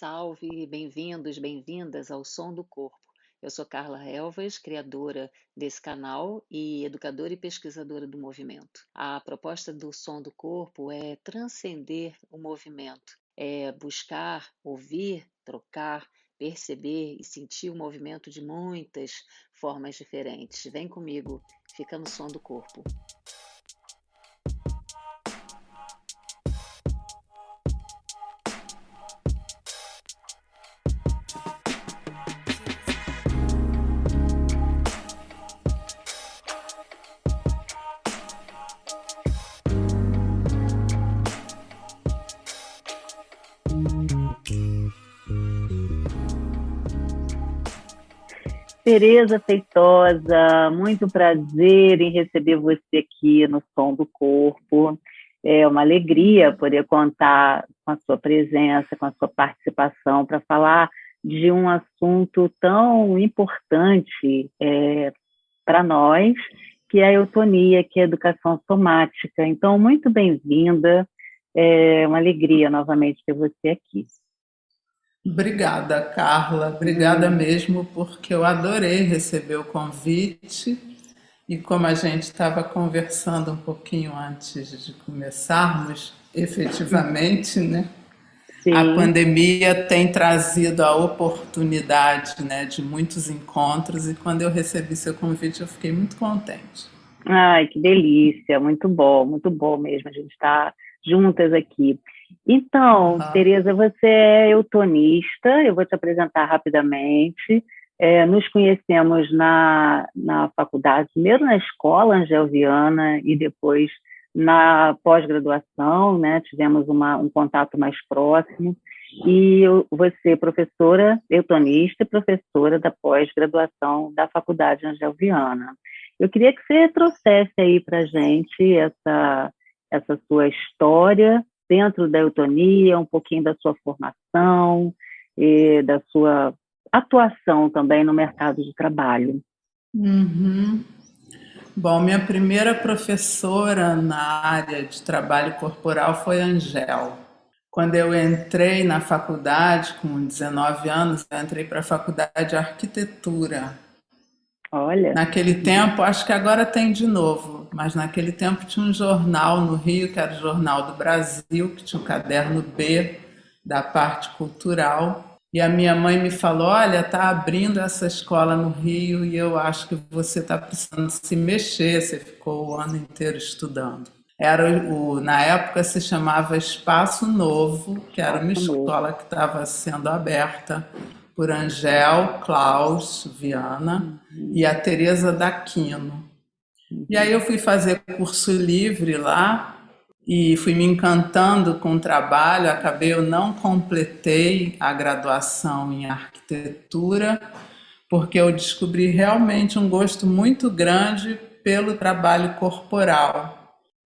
Salve, bem-vindos, bem-vindas ao Som do Corpo. Eu sou Carla Helvas, criadora desse canal e educadora e pesquisadora do movimento. A proposta do Som do Corpo é transcender o movimento, é buscar, ouvir, trocar, perceber e sentir o movimento de muitas formas diferentes. Vem comigo, fica no Som do Corpo. Tereza Feitosa, muito prazer em receber você aqui no Som do Corpo. É uma alegria poder contar com a sua presença, com a sua participação para falar de um assunto tão importante para nós, que é a eutonia, que é a educação somática. Então, muito bem-vinda. É uma alegria novamente ter você aqui. Obrigada, Carla. Obrigada mesmo, porque eu adorei receber o convite. E como a gente estava conversando um pouquinho antes de começarmos, efetivamente, né? A Sim. pandemia tem trazido a oportunidade, né, de muitos encontros, e quando eu recebi seu convite, eu fiquei muito contente. Ai, que delícia, muito bom mesmo a gente estar juntas aqui. Então, Aham. Tereza, você é eutonista, eu vou te apresentar rapidamente. Nos conhecemos na faculdade, primeiro na escola Angel Viana e depois na pós-graduação, né? Tivemos um contato mais próximo. E você, professora eutonista e professora da pós-graduação da faculdade Angel Viana. Eu queria que você trouxesse aí para a gente essa sua história dentro da eutonia, um pouquinho da sua formação e da sua atuação também no mercado de trabalho. Uhum. Bom, minha primeira professora na área de trabalho corporal foi a Angel. Quando eu entrei na faculdade, com 19 anos, eu entrei para a faculdade de arquitetura. Olha, Naquele tempo, acho que agora tem de novo, mas naquele tempo tinha um jornal no Rio, que era o Jornal do Brasil, que tinha o caderno B da parte cultural. E a minha mãe me falou: olha, está abrindo essa escola no Rio e eu acho que você está precisando se mexer. Você ficou o ano inteiro estudando. Na época se chamava Espaço Novo, que era uma faço novo. escola que estava sendo aberta por Angel, Klaus, Viana e a Teresa Daquino. E aí eu fui fazer curso livre lá e fui me encantando com o trabalho. Eu não completei a graduação em arquitetura, porque eu descobri realmente um gosto muito grande pelo trabalho corporal.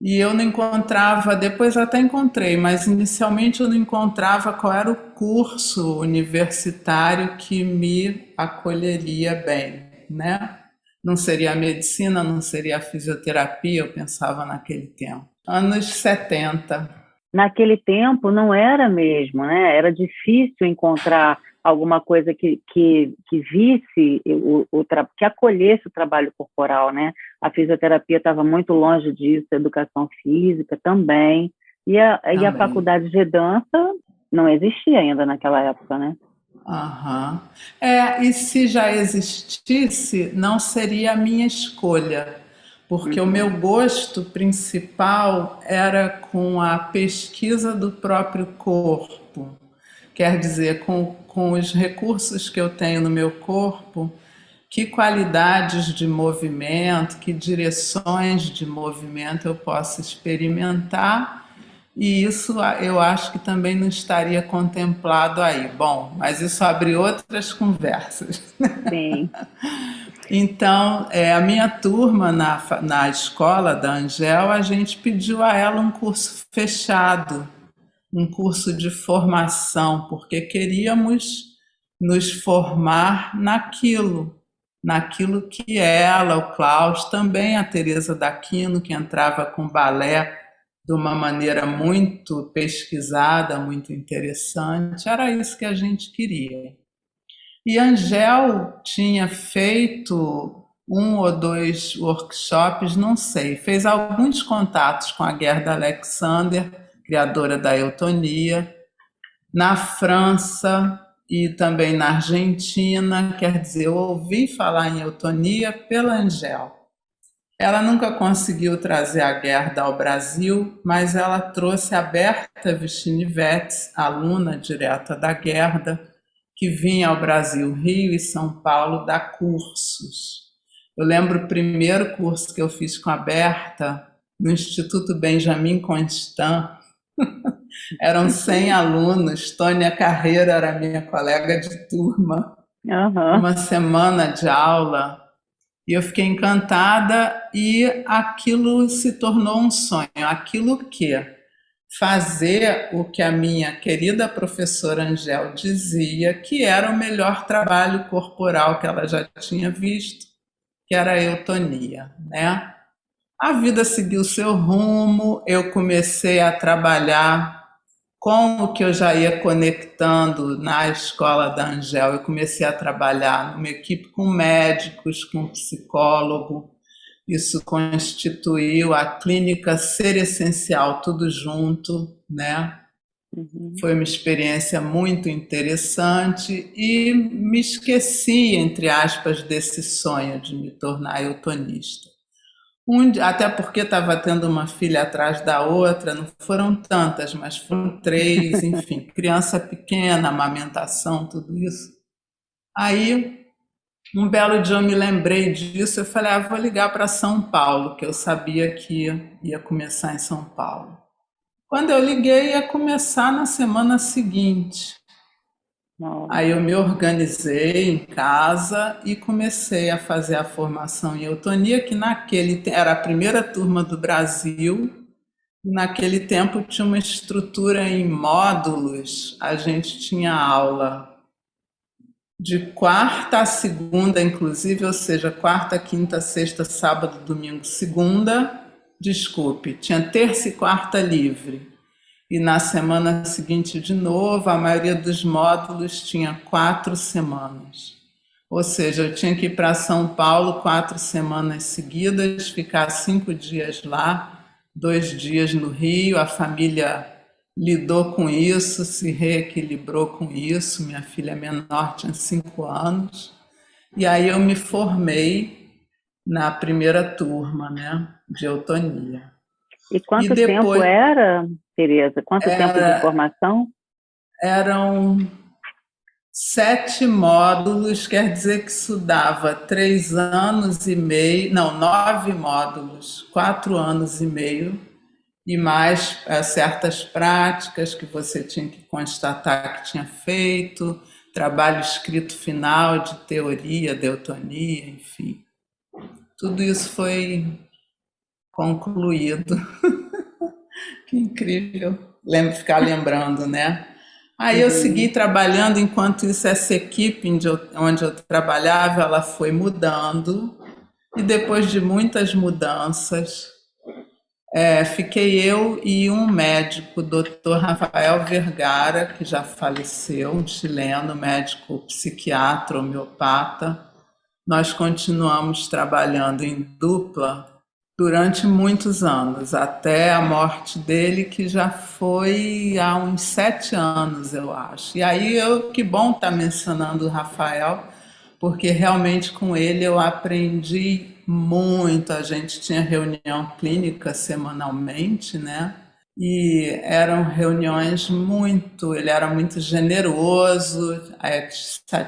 E eu não encontrava, depois até encontrei, mas inicialmente eu não encontrava qual era o curso universitário que me acolheria bem, né? Não seria a medicina, não seria a fisioterapia, eu pensava naquele tempo. Anos 70. Naquele tempo não era mesmo, né? Era difícil encontrar alguma coisa que visse, que acolhesse o trabalho corporal, né? A fisioterapia estava muito longe disso, a educação física também, e a Também. faculdade de dança não existia ainda naquela época, né? Aham. E se já existisse, não seria a minha escolha, porque o meu Uhum. gosto principal era com a pesquisa do próprio corpo. Quer dizer, com os recursos que eu tenho no meu corpo, que qualidades de movimento, que direções de movimento eu posso experimentar, e isso eu acho que também não estaria contemplado aí. Bom, mas isso abre outras conversas. Sim. Então, a minha turma na escola da Angel, a gente pediu a ela um curso fechado, um curso de formação, porque queríamos nos formar naquilo que ela, o Klaus, também a Teresa Daquino, que entrava com balé de uma maneira muito pesquisada, muito interessante. Era isso que a gente queria. E Angel tinha feito 1 ou 2 workshops, não sei, fez alguns contatos com a Gerda Alexander, criadora da eutonia, na França e também na Argentina. Quer dizer, eu ouvi falar em eutonia pela Angel. Ela nunca conseguiu trazer a Gerda ao Brasil, mas ela trouxe a Berta Vishnivetes, aluna direta da Gerda, que vinha ao Brasil, Rio e São Paulo, dar cursos. Eu lembro o primeiro curso que eu fiz com a Berta, no Instituto Benjamin Constant. Eram 100 alunos, Tônia Carreira era minha colega de turma. Uma semana de aula. E eu fiquei encantada e aquilo se tornou um sonho. Aquilo que fazer o que a minha querida professora Angel dizia que era o melhor trabalho corporal que ela já tinha visto, que era a eutonia, né? A vida seguiu seu rumo, eu comecei a trabalhar com o que eu já ia conectando na escola da Angel. Eu comecei a trabalhar numa equipe com médicos, com psicólogo. Isso constituiu a clínica Ser Essencial, tudo junto, né? Foi uma experiência muito interessante e me esqueci, entre aspas, desse sonho de me tornar eutonista. Até porque estava tendo uma filha atrás da outra, não foram tantas, mas foram 3, enfim, criança pequena, amamentação, tudo isso. Aí, um belo dia eu me lembrei disso, eu falei, vou ligar para São Paulo, que eu sabia que ia começar em São Paulo. Quando eu liguei, ia começar na semana seguinte. Aí eu me organizei em casa e comecei a fazer a formação em eutonia, que era a primeira turma do Brasil. Naquele tempo tinha uma estrutura em módulos. A gente tinha aula de quarta a segunda, inclusive, ou seja, quarta, quinta, sexta, sábado, domingo, segunda. Desculpe, tinha terça e quarta livre. E na semana seguinte de novo, a maioria dos módulos tinha 4 semanas. Ou seja, eu tinha que ir para São Paulo 4 semanas seguidas, ficar 5 dias lá, 2 dias no Rio. A família lidou com isso, se reequilibrou com isso. Minha filha menor tinha 5 anos. E aí eu me formei na primeira turma, né, de eutonia. E quanto tempo era, Tereza? Quanto tempo de formação? Eram 7 módulos, quer dizer que isso dava 3 anos e meio, não, 9 módulos, 4 anos e meio, e mais certas práticas que você tinha que constatar que tinha feito, trabalho escrito final de teoria, de eutonia, enfim. Tudo isso foi concluído. Que incrível ficar lembrando, né? Aí eu segui trabalhando, enquanto isso, essa equipe onde eu trabalhava, ela foi mudando, e depois de muitas mudanças, fiquei eu e um médico, o Dr. Rafael Vergara, que já faleceu, um chileno, médico psiquiatra, homeopata. Nós continuamos trabalhando em dupla durante muitos anos, até a morte dele, que já foi há uns 7 anos, eu acho. E aí, que bom estar mencionando o Rafael, porque realmente com ele eu aprendi muito. A gente tinha reunião clínica semanalmente, né? E eram reuniões ele era muito generoso,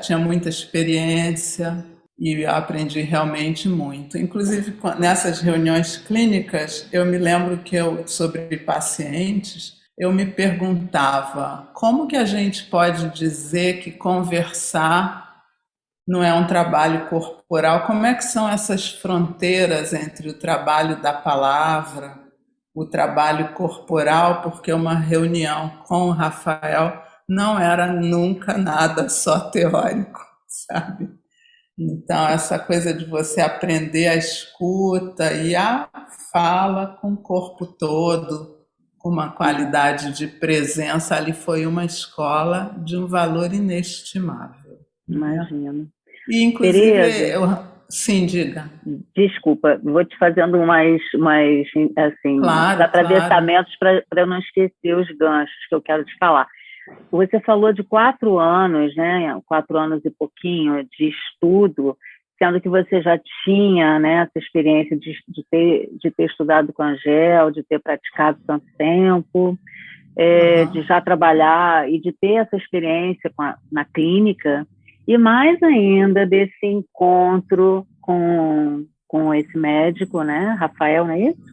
tinha muita experiência. E eu aprendi realmente muito. Inclusive, nessas reuniões clínicas, eu me lembro que sobre pacientes, eu me perguntava como que a gente pode dizer que conversar não é um trabalho corporal? Como é que são essas fronteiras entre o trabalho da palavra, o trabalho corporal? Porque uma reunião com o Rafael não era nunca nada só teórico, sabe? Então, essa coisa de você aprender a escuta e a fala com o corpo todo, uma qualidade de presença. Ali foi uma escola de um valor inestimável. Imagino. E, inclusive, sim, diga. Desculpa, vou te fazendo mais assim, atravessamentos para eu não esquecer os ganchos que eu quero te falar. Você falou de 4 anos, né? 4 anos e pouquinho de estudo, sendo que você já tinha, né, essa experiência de ter estudado com a Angel, de ter praticado tanto tempo, de já trabalhar e de ter essa experiência na clínica, e mais ainda desse encontro com esse médico, né, Rafael, não é isso?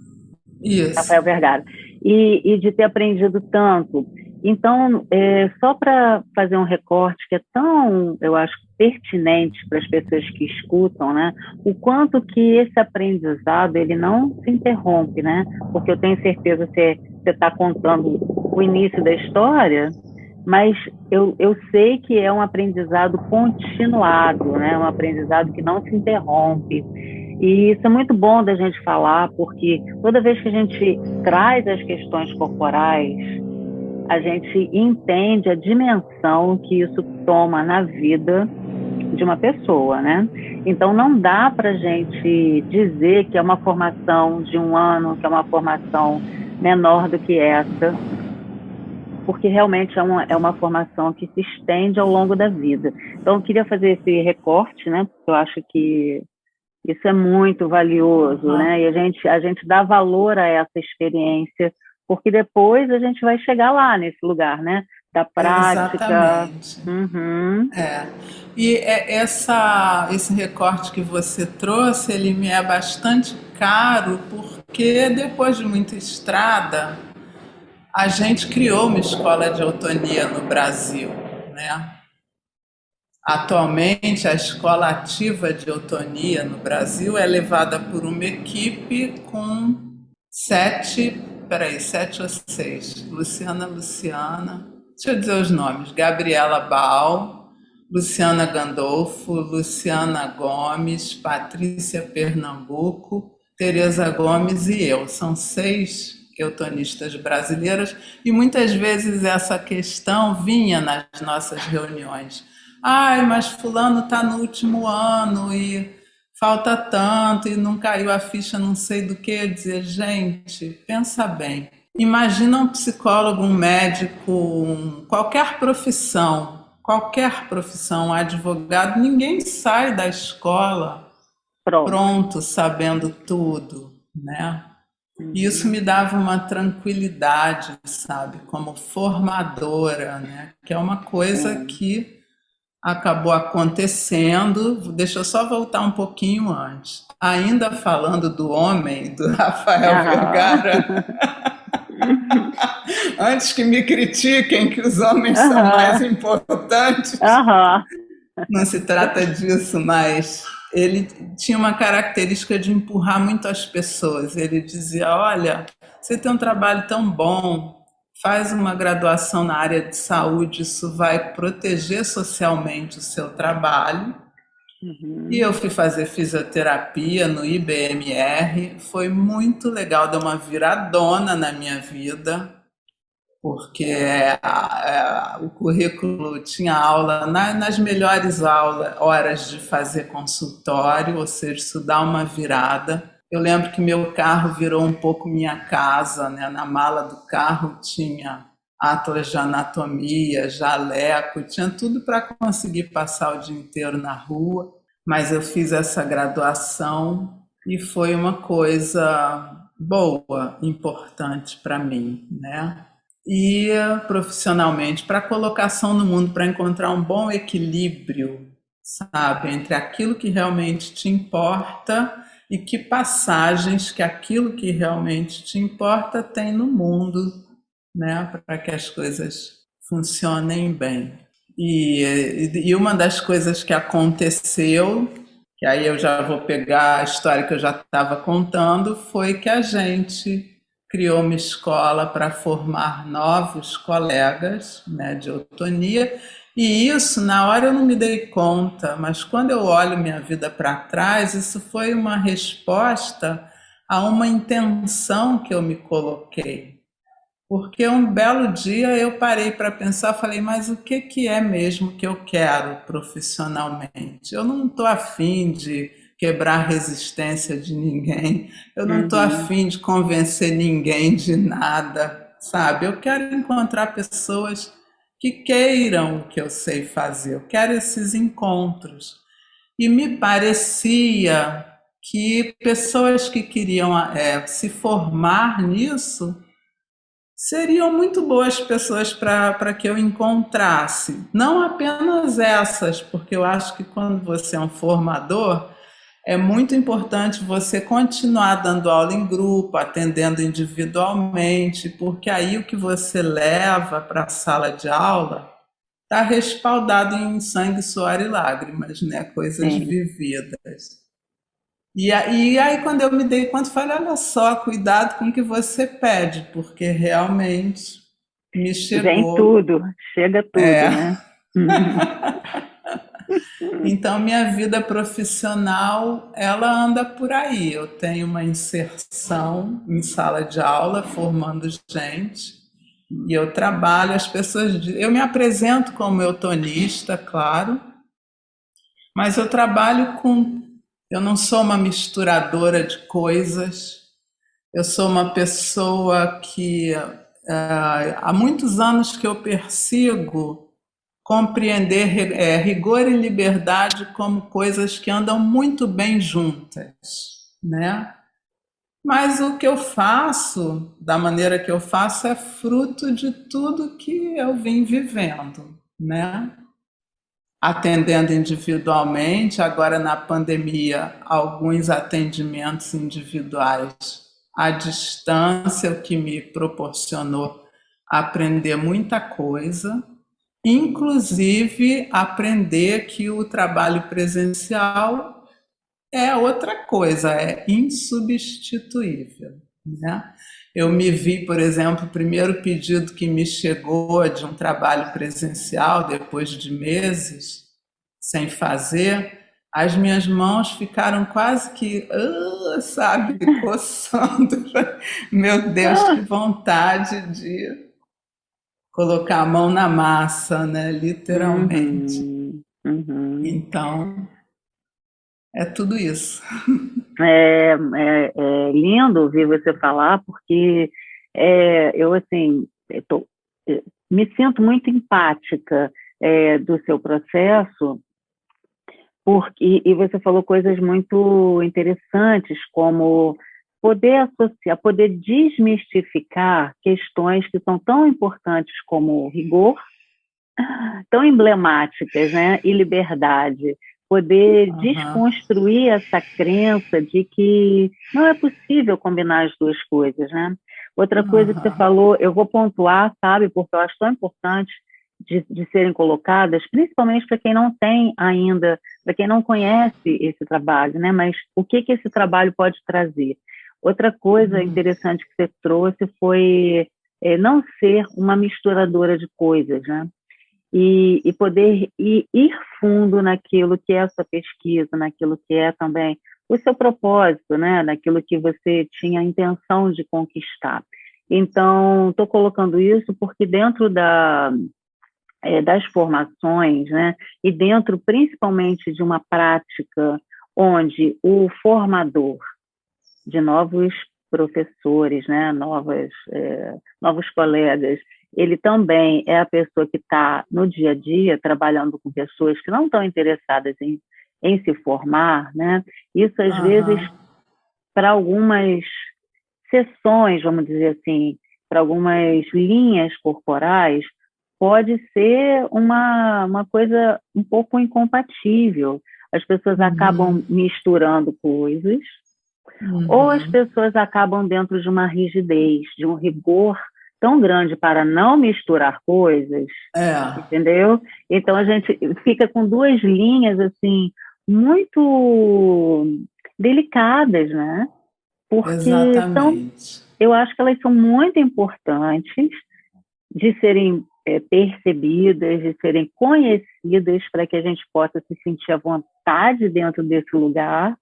Isso. Rafael Vergara. E de ter aprendido tanto. Então, só para fazer um recorte que é tão, eu acho, pertinente para as pessoas que escutam, né? O quanto que esse aprendizado, ele não se interrompe, né? Porque eu tenho certeza que você está contando o início da história, mas eu sei que é um aprendizado continuado, né? Um aprendizado que não se interrompe. E isso é muito bom da gente falar, porque toda vez que a gente traz as questões corporais, a gente entende a dimensão que isso toma na vida de uma pessoa, né? Então, não dá para a gente dizer que é uma formação de 1 ano, que é uma formação menor do que essa, porque realmente é uma formação que se estende ao longo da vida. Então, eu queria fazer esse recorte, né? Porque eu acho que isso é muito valioso, né? E a gente dá valor a essa experiência, porque depois a gente vai chegar lá nesse lugar, né? Da prática. Exatamente. E esse recorte que você trouxe, ele me é bastante caro, porque depois de muita estrada, a gente criou uma escola de eutonia no Brasil, né? Atualmente, a escola ativa de eutonia no Brasil é levada por uma equipe com 7 ou 6. Luciana, deixa eu dizer os nomes. Gabriela Bal, Luciana Gandolfo, Luciana Gomes, Patrícia Pernambuco, Tereza Gomes e eu. São 6 eutonistas brasileiras, e muitas vezes essa questão vinha nas nossas reuniões. Mas fulano está no último ano e falta tanto e não caiu a ficha não sei do que. Dizer, gente, pensa bem. Imagina um psicólogo, um médico, qualquer profissão, um advogado, ninguém sai da escola pronto sabendo tudo, né? E isso me dava uma tranquilidade, sabe, como formadora, né? Que é uma coisa que acabou acontecendo. Deixa eu só voltar um pouquinho antes. Ainda falando do homem, do Rafael Vergara, antes que me critiquem que os homens são mais importantes, não se trata disso, mas ele tinha uma característica de empurrar muito as pessoas. Ele dizia, olha, você tem um trabalho tão bom, faz uma graduação na área de saúde, isso vai proteger socialmente o seu trabalho. E eu fui fazer fisioterapia no IBMR, foi muito legal, deu uma viradona na minha vida, porque o currículo tinha aula nas melhores horas de fazer consultório, ou seja, isso dá uma virada. Eu lembro que meu carro virou um pouco minha casa, né? Na mala do carro tinha atlas de anatomia, jaleco, tinha tudo para conseguir passar o dia inteiro na rua, mas eu fiz essa graduação e foi uma coisa boa, importante para mim, né? E profissionalmente, para a colocação no mundo, para encontrar um bom equilíbrio, sabe, entre aquilo que realmente te importa e que passagens que aquilo que realmente te importa tem no mundo, né, para que as coisas funcionem bem. E uma das coisas que aconteceu, que aí eu já vou pegar a história que eu já estava contando, foi que a gente criou uma escola para formar novos colegas, né, de eutonia, e isso, na hora eu não me dei conta, mas quando eu olho minha vida para trás, isso foi uma resposta a uma intenção que eu me coloquei. Porque um belo dia eu parei para pensar, falei, mas o que que é mesmo que eu quero profissionalmente? Eu não estou afim de quebrar a resistência de ninguém, eu não estou Uhum. afim de convencer ninguém de nada, sabe? Eu quero encontrar pessoas que queiram o que eu sei fazer, eu quero esses encontros. E me parecia que pessoas que queriam se formar nisso seriam muito boas pessoas para que eu encontrasse. Não apenas essas, porque eu acho que quando você é um formador, é muito importante você continuar dando aula em grupo, atendendo individualmente, porque aí o que você leva para a sala de aula está respaldado em sangue, suor e lágrimas, né? Coisas Sim. vividas. E aí, quando eu me dei conta, eu falei, olha só, cuidado com o que você pede, porque realmente me Vem chegou. tudo, chega tudo, É. né? Então, minha vida profissional, ela anda por aí. Eu tenho uma inserção em sala de aula, formando gente, e eu trabalho, as pessoas... Eu me apresento como eutonista, claro, mas eu trabalho com... Eu não sou uma misturadora de coisas. Eu sou uma pessoa que há muitos anos que eu persigo compreender rigor e liberdade como coisas que andam muito bem juntas, né? Mas o que eu faço, da maneira que eu faço, é fruto de tudo que eu vim vivendo, né? Atendendo individualmente, agora na pandemia, alguns atendimentos individuais à distância, o que me proporcionou aprender muita coisa, inclusive aprender que o trabalho presencial é outra coisa, é insubstituível, né? Eu me vi, por exemplo, o primeiro pedido que me chegou de um trabalho presencial, depois de meses sem fazer, as minhas mãos ficaram quase que, sabe, coçando. Meu Deus, que Ah, vontade de colocar a mão na massa, né? Literalmente. uhum, uhum. Então, é tudo isso. É lindo ouvir você falar, porque eu, assim, me sinto muito empática do seu processo, porque, e você falou coisas muito interessantes, como poder associar, poder desmistificar questões que são tão importantes como rigor, tão emblemáticas, né? E liberdade. Poder Uhum, desconstruir essa crença de que não é possível combinar as duas coisas, né? Outra coisa que você uhum, falou, eu vou pontuar, sabe, porque eu acho tão importante de serem colocadas, principalmente para quem não tem ainda, para quem não conhece esse trabalho, né? Mas o que esse trabalho pode trazer? Outra coisa uhum, interessante que você trouxe foi não ser uma misturadora de coisas, né? E poder ir fundo naquilo que é a sua pesquisa, naquilo que é também o seu propósito, né? Naquilo que você tinha a intenção de conquistar. Então, estou colocando isso porque dentro das formações, né? E dentro principalmente de uma prática onde o formador de novos professores, né, novos colegas. Ele também é a pessoa que está no dia a dia trabalhando com pessoas que não estão interessadas em se formar, né? Isso às vezes uhum. para algumas sessões, vamos dizer assim, para algumas linhas corporais, pode ser uma coisa um pouco incompatível. As pessoas acabam Uhum, misturando coisas ou as uhum. pessoas acabam dentro de uma rigidez, de um rigor tão grande para não misturar coisas, É, entendeu? Então a gente fica com duas linhas assim muito delicadas, né? Porque exatamente. eu acho que elas são muito importantes de serem percebidas, de serem conhecidas para que a gente possa se sentir à vontade dentro desse lugar,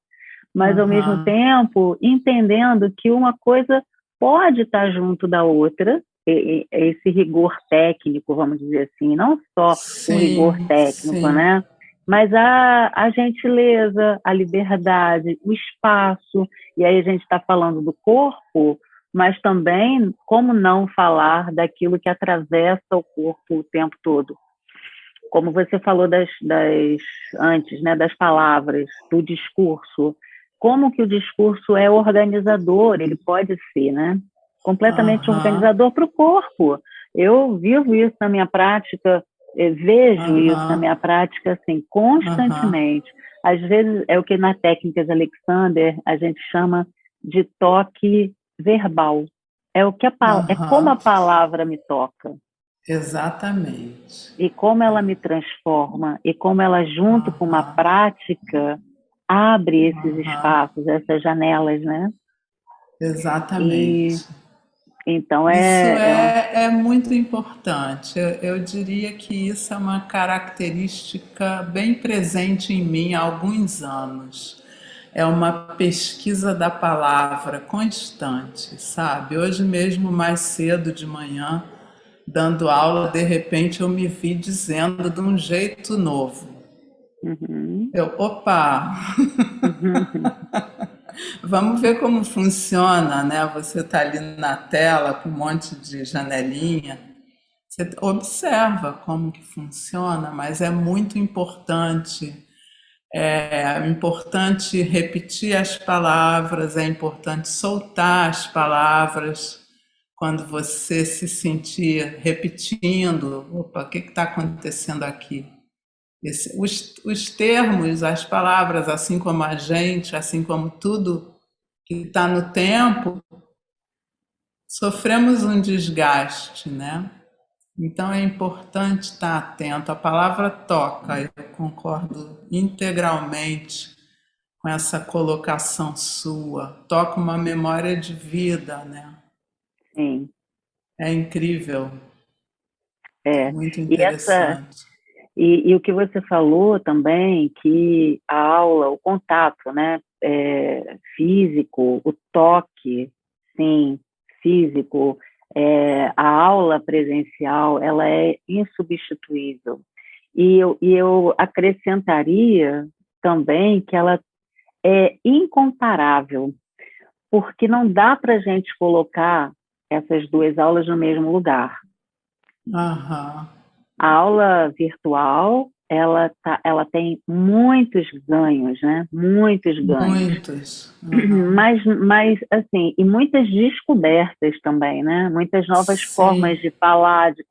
mas ao mesmo Uhum, tempo entendendo que uma coisa pode estar junto da outra, esse rigor técnico, vamos dizer assim, não só o rigor Sim, técnico, sim. né? Mas a gentileza, a liberdade, o espaço, e aí a gente está falando do corpo, mas também como não falar daquilo que atravessa o corpo o tempo todo. Como você falou antes, né, das palavras, do discurso, como que o discurso é organizador, ele pode ser, né? Completamente Aham, organizador para o corpo. Eu vivo isso na minha prática, vejo isso na aham, minha prática, assim, aham, constantemente. Às vezes, é o que na técnica de Alexander a gente chama de toque verbal. É como a aham. palavra me toca Exatamente. e como ela me transforma e como ela, junto com uma Aham, prática, abre esses aham. espaços, essas janelas, né? E Exatamente. então Isso é muito importante. Eu diria que isso é uma característica bem presente em mim há alguns anos. É uma pesquisa da palavra constante, sabe? Hoje mesmo, mais cedo de manhã, dando aula, de repente eu me vi dizendo de um jeito novo. uhum, Opa, uhum, vamos ver como funciona, né? Você está ali na tela com um monte de janelinha. Você observa como que funciona, mas é muito importante. É importante repetir as palavras, é importante soltar as palavras quando você se sentir repetindo. Opa, o que está acontecendo aqui? Os termos, as palavras, assim como a gente, assim como tudo que está no tempo, sofremos um desgaste, né? Então é importante estar atento. A palavra toca, eu concordo integralmente com essa colocação sua. Toca uma memória de vida, né? sim, É incrível, é. muito E essa interessante. e o que você falou também, que a aula, o contato, né, físico, o toque, sim, físico, a aula presencial, ela é insubstituível. E eu acrescentaria também que ela é incomparável, porque não dá para a gente colocar essas duas aulas no mesmo lugar. Aham, A aula virtual, ela tem muitos ganhos, né? Muitos ganhos. muitos. Aham. Mas, assim, e muitas descobertas também, né? Muitas novas formas Sim, de falar, de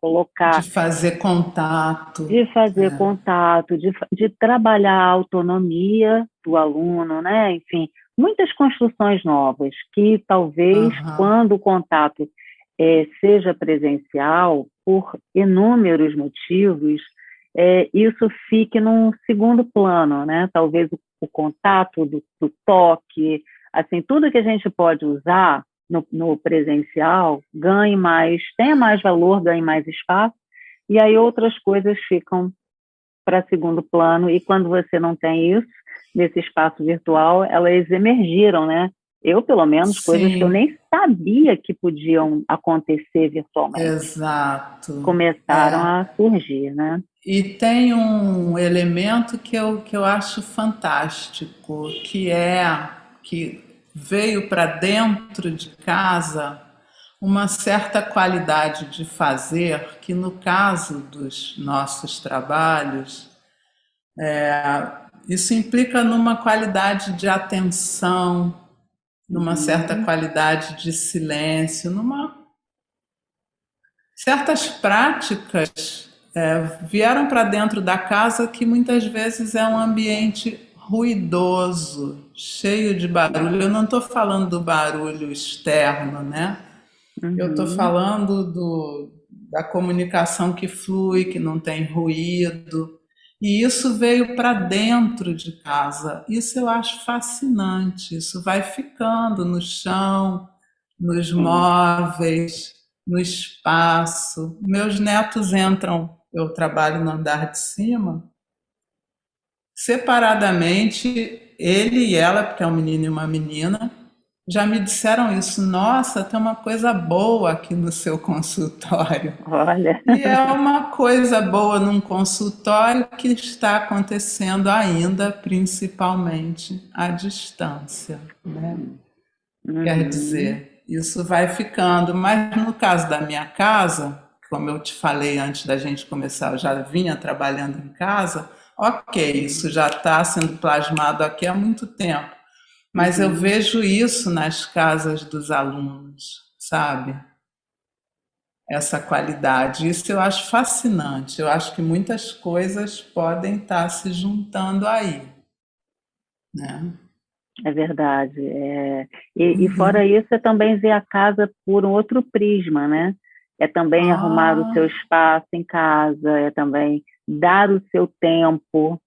de colocar, fazer contato. de fazer É, contato, de trabalhar a autonomia do aluno, né? Enfim, muitas construções novas que talvez aham, quando o contato seja presencial, por inúmeros motivos, isso fique num segundo plano, né? Talvez o contato do toque, assim, tudo que a gente pode usar no presencial ganhe mais, tenha mais valor, ganhe mais espaço, e aí outras coisas ficam para segundo plano, e quando você não tem isso, nesse espaço virtual, elas emergiram, né? Eu, pelo menos, coisas que eu sim, nem sabia que podiam acontecer virtualmente, exato. começaram É. a surgir, né? E tem um elemento que eu acho fantástico, que é que veio para dentro de casa uma certa qualidade de fazer, que no caso dos nossos trabalhos, isso implica numa qualidade de atenção, numa certa Uhum, qualidade de silêncio, numa certas práticas vieram para dentro da casa que muitas vezes é um ambiente ruidoso, cheio de barulho. Eu não estou falando do barulho externo, né? Eu estou uhum, falando da comunicação que flui, que não tem ruído. E isso veio para dentro de casa. Isso eu acho fascinante. Isso vai ficando no chão, nos sim, móveis, no espaço. Meus netos entram, eu trabalho no andar de cima, separadamente, ele e ela, porque é um menino e uma menina, Já me disseram isso, nossa, tem uma coisa boa aqui no seu consultório. Olha, E é uma coisa boa num consultório que está acontecendo ainda, principalmente à distância, né? Quer uhum, dizer, isso vai ficando, mas no caso da minha casa, como eu te falei antes da gente começar, eu já vinha trabalhando em casa, ok, isso já está sendo plasmado aqui há muito tempo, mas eu uhum. vejo isso nas casas dos alunos, sabe? Essa qualidade. Isso eu acho fascinante. Eu acho que muitas coisas podem estar se juntando aí, né? É verdade. E fora isso, é também ver a casa por um outro prisma, né? É também arrumar o seu Ah, espaço em casa, é também dar o seu tempo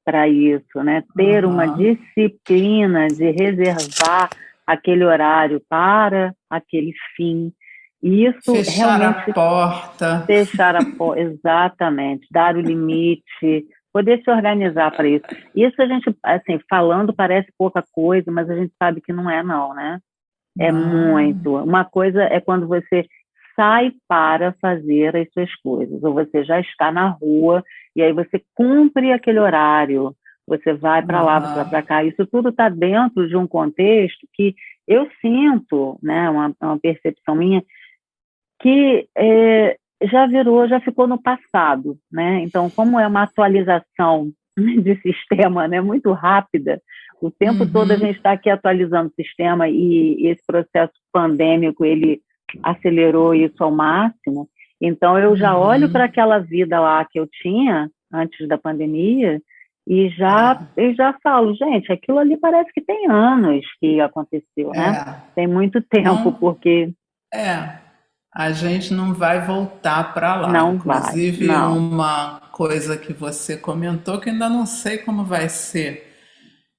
para isso, né? Ter uma aham. disciplina de reservar aquele horário para aquele fim. E isso Fechar a realmente porta. fechar a porta, exatamente, dar o limite, poder se organizar para isso. Isso a gente, assim, falando parece pouca coisa, mas a gente sabe que não é não, né? É Não. muito. Uma coisa é quando você sai para fazer as suas coisas, ou você já está na rua e aí você cumpre aquele horário, você vai para lá, você vai Aham. para cá. Isso tudo está dentro de um contexto que eu sinto, né, uma percepção minha, que já virou, já ficou no passado, né? Então, como é uma atualização de sistema, né, muito rápida, o tempo todo a Uhum. gente está aqui atualizando o sistema e esse processo pandêmico ele acelerou isso ao máximo. Então, eu já olho para Uhum. aquela vida lá que eu tinha antes da pandemia É. e já falo, gente, aquilo ali parece que tem anos que aconteceu, né? É. Tem muito tempo, Não. porque É. A gente não vai voltar para lá. não vai, Inclusive, não. uma coisa que você comentou que ainda não sei como vai ser.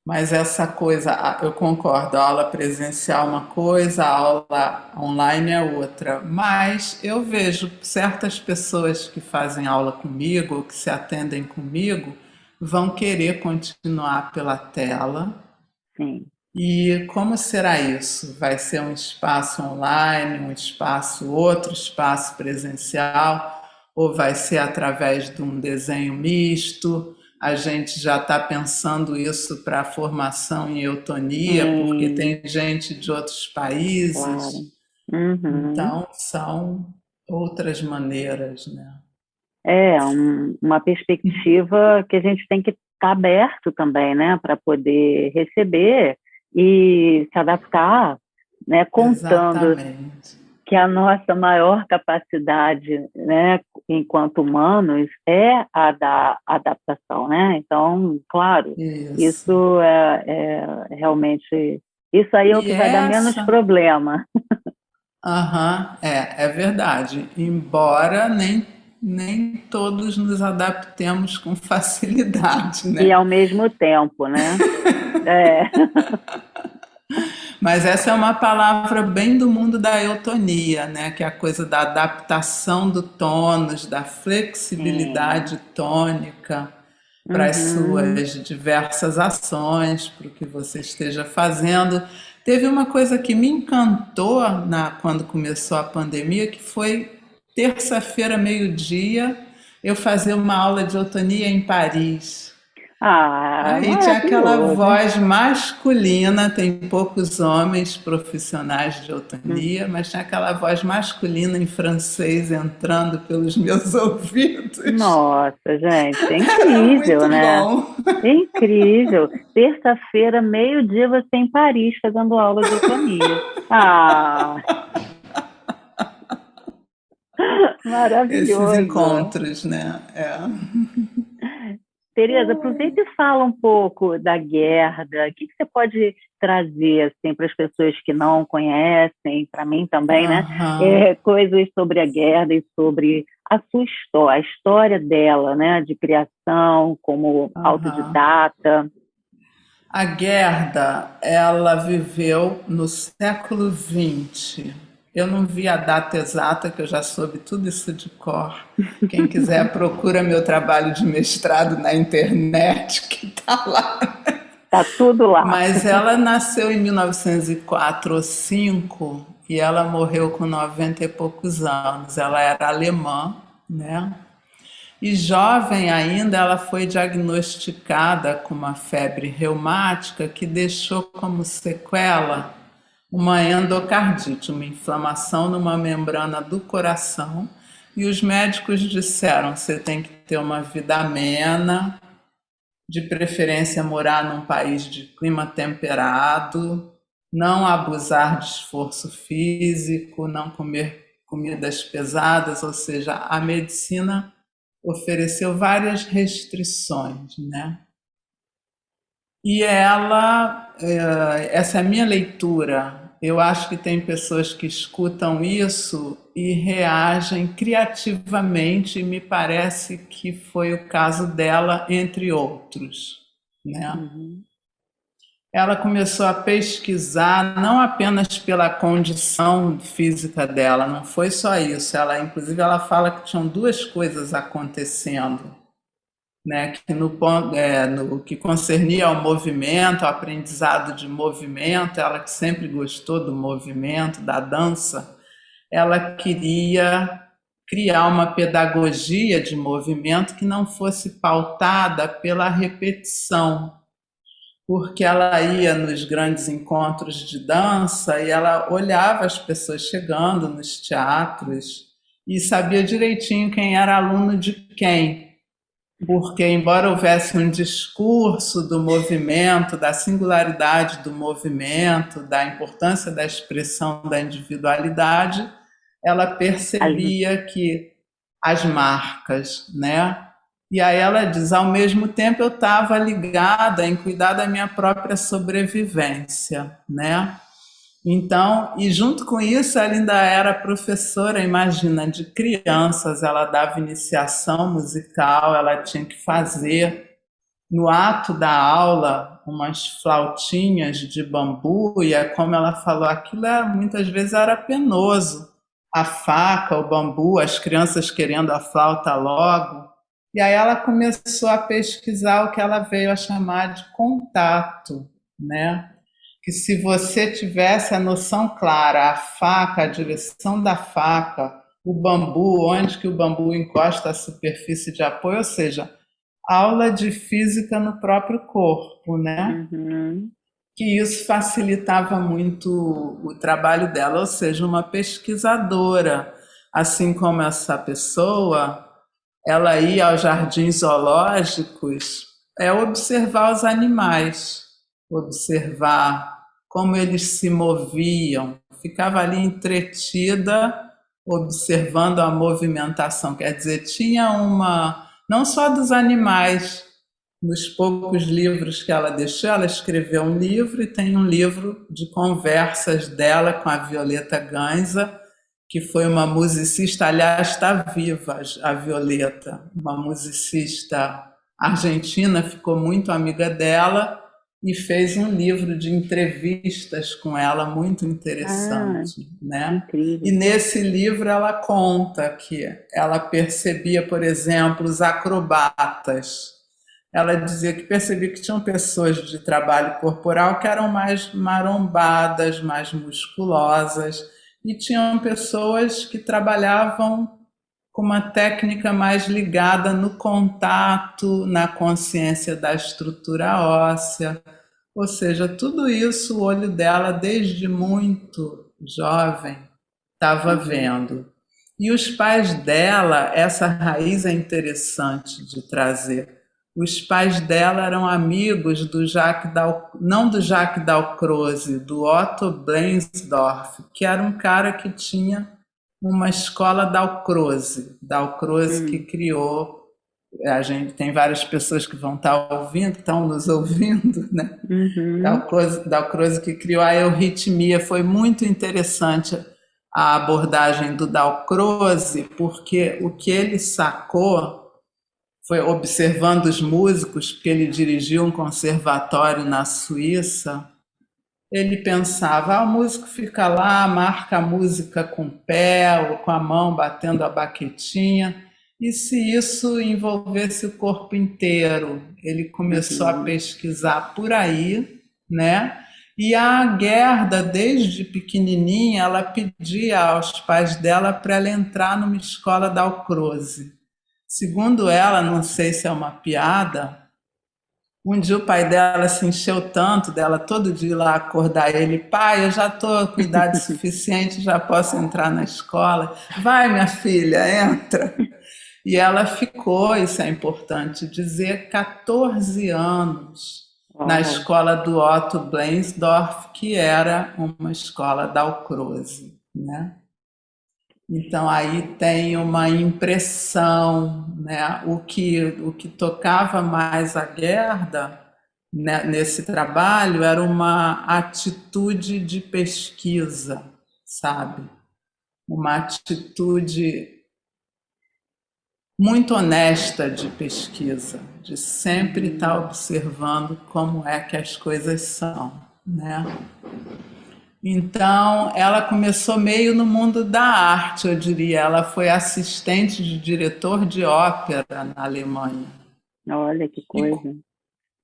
Mas essa coisa, eu concordo, a aula presencial é uma coisa, a aula online é outra. Mas eu vejo certas pessoas que fazem aula comigo, ou que se atendem comigo, vão querer continuar pela tela. Sim. E como será isso? Vai ser um espaço online, um espaço, outro espaço presencial, ou vai ser através de um desenho misto? A gente já está pensando isso para a formação em eutonia, porque Sim, tem gente de outros claro. países, Uhum. então são outras maneiras, né? É uma perspectiva que a gente tem que estar aberto também, né, para poder receber e se adaptar, né, contando Exatamente. que a nossa maior capacidade, né, enquanto humanos, é a da adaptação, né? Então, claro, Isso. isso realmente, isso aí é o E que vai dar menos essa problema. aham, é verdade. Embora nem todos nos adaptemos com facilidade, E né? ao mesmo tempo, né? É, Mas essa é uma palavra bem do mundo da eutonia, né? Que é a coisa da adaptação do tônus, da flexibilidade sim. tônica para as Uhum. suas diversas ações, para o que você esteja fazendo. Teve uma coisa que me encantou quando começou a pandemia, que foi terça-feira, meio-dia, eu fazer uma aula de eutonia em Paris. Ah, Aí tinha aquela maravilhoso. voz masculina, tem poucos homens profissionais de Hum. eutonia, mas tinha aquela voz masculina em francês entrando pelos meus ouvidos. Nossa, gente, é Era incrível, muito né? bom. É incrível. Terça-feira, meio-dia, você em Paris fazendo aula de eutonia. Ah, Esses maravilhoso. encontros, né? É. Tereza, aproveita e fala um pouco da Gerda. O que você pode trazer assim, para as pessoas que não conhecem, para mim também, né? Aham, Coisas sobre a Gerda e sobre a sua história, a história dela, né? De criação, como aham. autodidata. A Gerda, ela viveu no século XX. Eu não vi a data exata, que eu já soube tudo isso de cor. Quem quiser, procura meu trabalho de mestrado na internet, que está lá. Tá tudo lá. Mas ela nasceu em 1904 ou 5 e ela morreu com 90 e poucos anos. Ela era alemã, né? E jovem ainda, ela foi diagnosticada com uma febre reumática que deixou como sequela uma endocardite, uma inflamação numa membrana do coração. E os médicos disseram: você tem que ter uma vida amena, de preferência morar num país de clima temperado, não abusar de esforço físico, não comer comidas pesadas, ou seja, a medicina ofereceu várias restrições, né? E ela, essa é a minha leitura. Eu acho que tem pessoas que escutam isso e reagem criativamente, e me parece que foi o caso dela, entre outros, né? Uhum. Ela começou a pesquisar não apenas pela condição física dela, não foi só isso. Ela, inclusive, ela fala que tinham duas coisas acontecendo, né, que no que concernia ao movimento, ao aprendizado de movimento, ela que sempre gostou do movimento, da dança, ela queria criar uma pedagogia de movimento que não fosse pautada pela repetição, porque ela ia nos grandes encontros de dança e ela olhava as pessoas chegando nos teatros e sabia direitinho quem era aluno de quem. Porque, embora houvesse um discurso do movimento, da singularidade do movimento, da importância da expressão da individualidade, ela percebia que as marcas, né? E aí ela diz: ao mesmo tempo eu estava ligada em cuidar da minha própria sobrevivência, né? Então, e junto com isso, ela ainda era professora, imagina, de crianças, ela dava iniciação musical, ela tinha que fazer, no ato da aula, umas flautinhas de bambu, e como ela falou, aquilo muitas vezes era penoso, a faca, o bambu, as crianças querendo a flauta logo, e aí ela começou a pesquisar o que ela veio a chamar de contato, né? Que se você tivesse a noção clara, a faca, a direção da faca, o bambu, onde que o bambu encosta a superfície de apoio, ou seja, aula de física no próprio corpo, né? Uhum. Que isso facilitava muito o trabalho dela, ou seja, uma pesquisadora, assim como essa pessoa, ela ia aos jardins zoológicos, observar os animais, observar como eles se moviam, ficava ali entretida observando a movimentação, quer dizer, tinha não só dos animais, nos poucos livros que ela deixou, ela escreveu um livro e tem um livro de conversas dela com a Violeta Ganza, que foi uma musicista, aliás, está viva a Violeta, uma musicista argentina, ficou muito amiga dela e fez um livro de entrevistas com ela muito interessante, né? Incrível. E nesse livro ela conta que ela percebia, por exemplo, os acrobatas. Ela dizia que percebia que tinham pessoas de trabalho corporal que eram mais marombadas, mais musculosas, e tinham pessoas que trabalhavam com uma técnica mais ligada no contato, na consciência da estrutura óssea. Ou seja, tudo isso o olho dela, desde muito jovem, estava vendo. E os pais dela, essa raiz é interessante de trazer. Os pais dela eram amigos do não do Jacques Dalcroze, do Otto Blensdorf, que era um cara que tinha uma escola Dalcroze que criou. A gente tem várias pessoas que vão estar ouvindo, estão nos ouvindo, né? Uhum. Dalcroze que criou a euritmia. Foi muito interessante a abordagem do Dalcroze, porque o que ele sacou foi, observando os músicos, porque ele dirigiu um conservatório na Suíça, ele pensava: o músico fica lá, marca a música com o pé ou com a mão batendo a baquetinha, E se isso envolvesse o corpo inteiro? Ele começou a pesquisar por aí, né? E a Gerda, desde pequenininha, ela pedia aos pais dela para ela entrar numa escola da Dalcroze. Segundo ela, não sei se é uma piada, um dia o pai dela se encheu tanto dela todo dia ir lá acordar ele, pai, eu já estou com idade suficiente, já posso entrar na escola. Vai, minha filha, entra. E ela ficou, isso é importante dizer, 14 anos na escola do Otto Blensdorf, que era uma escola Dalcroze, né? Então aí tem uma impressão, né? O que tocava mais a Gerda, né, nesse trabalho era uma atitude de pesquisa, sabe? Uma atitude muito honesta de pesquisa, de sempre estar observando como é que as coisas são, né? Então, ela começou meio no mundo da arte, eu diria. Ela foi assistente de diretor de ópera na Alemanha. Olha que coisa.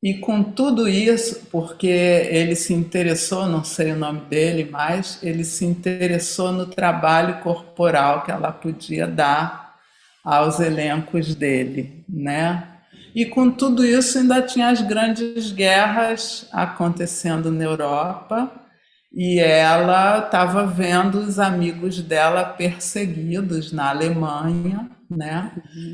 E com tudo isso, porque ele se interessou, não sei o nome dele, mas ele se interessou no trabalho corporal que ela podia dar aos elencos dele, né? E com tudo isso ainda tinha as grandes guerras acontecendo na Europa, e ela estava vendo os amigos dela perseguidos na Alemanha, né?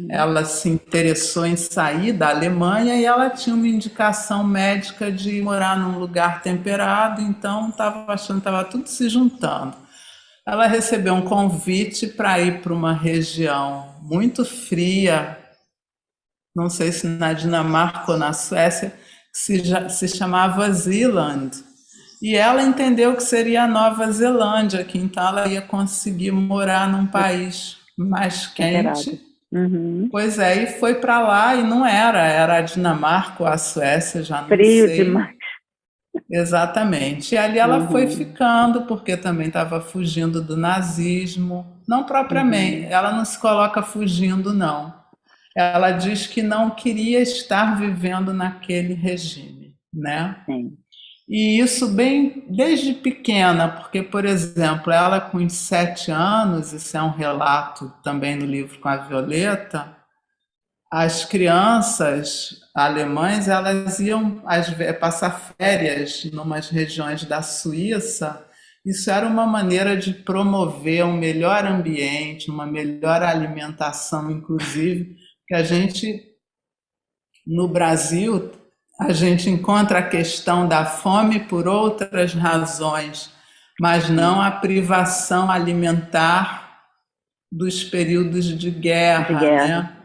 Ela se interessou em sair da Alemanha e ela tinha uma indicação médica de morar num lugar temperado, então estava achando que estava tudo se juntando. Ela recebeu um convite para ir para uma região muito fria, não sei se na Dinamarca ou na Suécia, que se chamava Zeeland. E ela entendeu que seria a Nova Zelândia, que então ela ia conseguir morar num país mais quente. Pois é, e foi para lá e não era a Dinamarca ou a Suécia, já não Frio sei. demais. Exatamente. E ali ela foi ficando, porque também estava fugindo do nazismo. Não propriamente, ela não se coloca fugindo, não. Ela diz que não queria estar vivendo naquele regime, né? Sim. E isso bem desde pequena, porque, por exemplo, ela com 7 anos, isso é um relato também no livro com a Violeta, as crianças alemães, elas iam passar férias em umas regiões da Suíça. Isso era uma maneira de promover um melhor ambiente, uma melhor alimentação, inclusive, que a gente, no Brasil, a gente encontra a questão da fome por outras razões, mas não a privação alimentar dos períodos de guerra, né?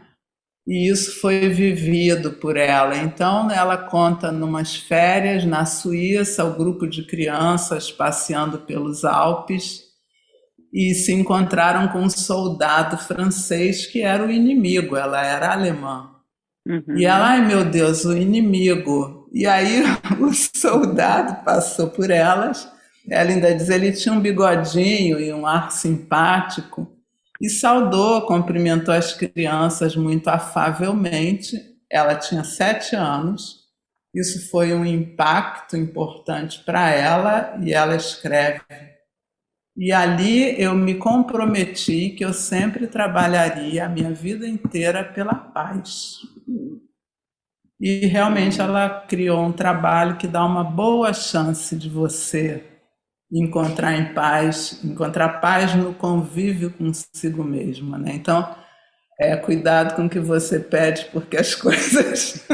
E isso foi vivido por ela. Então, ela conta numas férias na Suíça, o grupo de crianças passeando pelos Alpes e se encontraram com um soldado francês que era o inimigo, ela era alemã. E ela, ai meu Deus, o inimigo. E aí o soldado passou por elas, ela ainda diz, ele tinha um bigodinho e um ar simpático, e saudou, cumprimentou as crianças muito afavelmente. Ela tinha 7 anos, isso foi um impacto importante para ela, e ela escreve, e ali eu me comprometi que eu sempre trabalharia a minha vida inteira pela paz. E realmente ela criou um trabalho que dá uma boa chance de você encontrar paz no convívio consigo mesma, né? Então, cuidado com o que você pede, porque as coisas...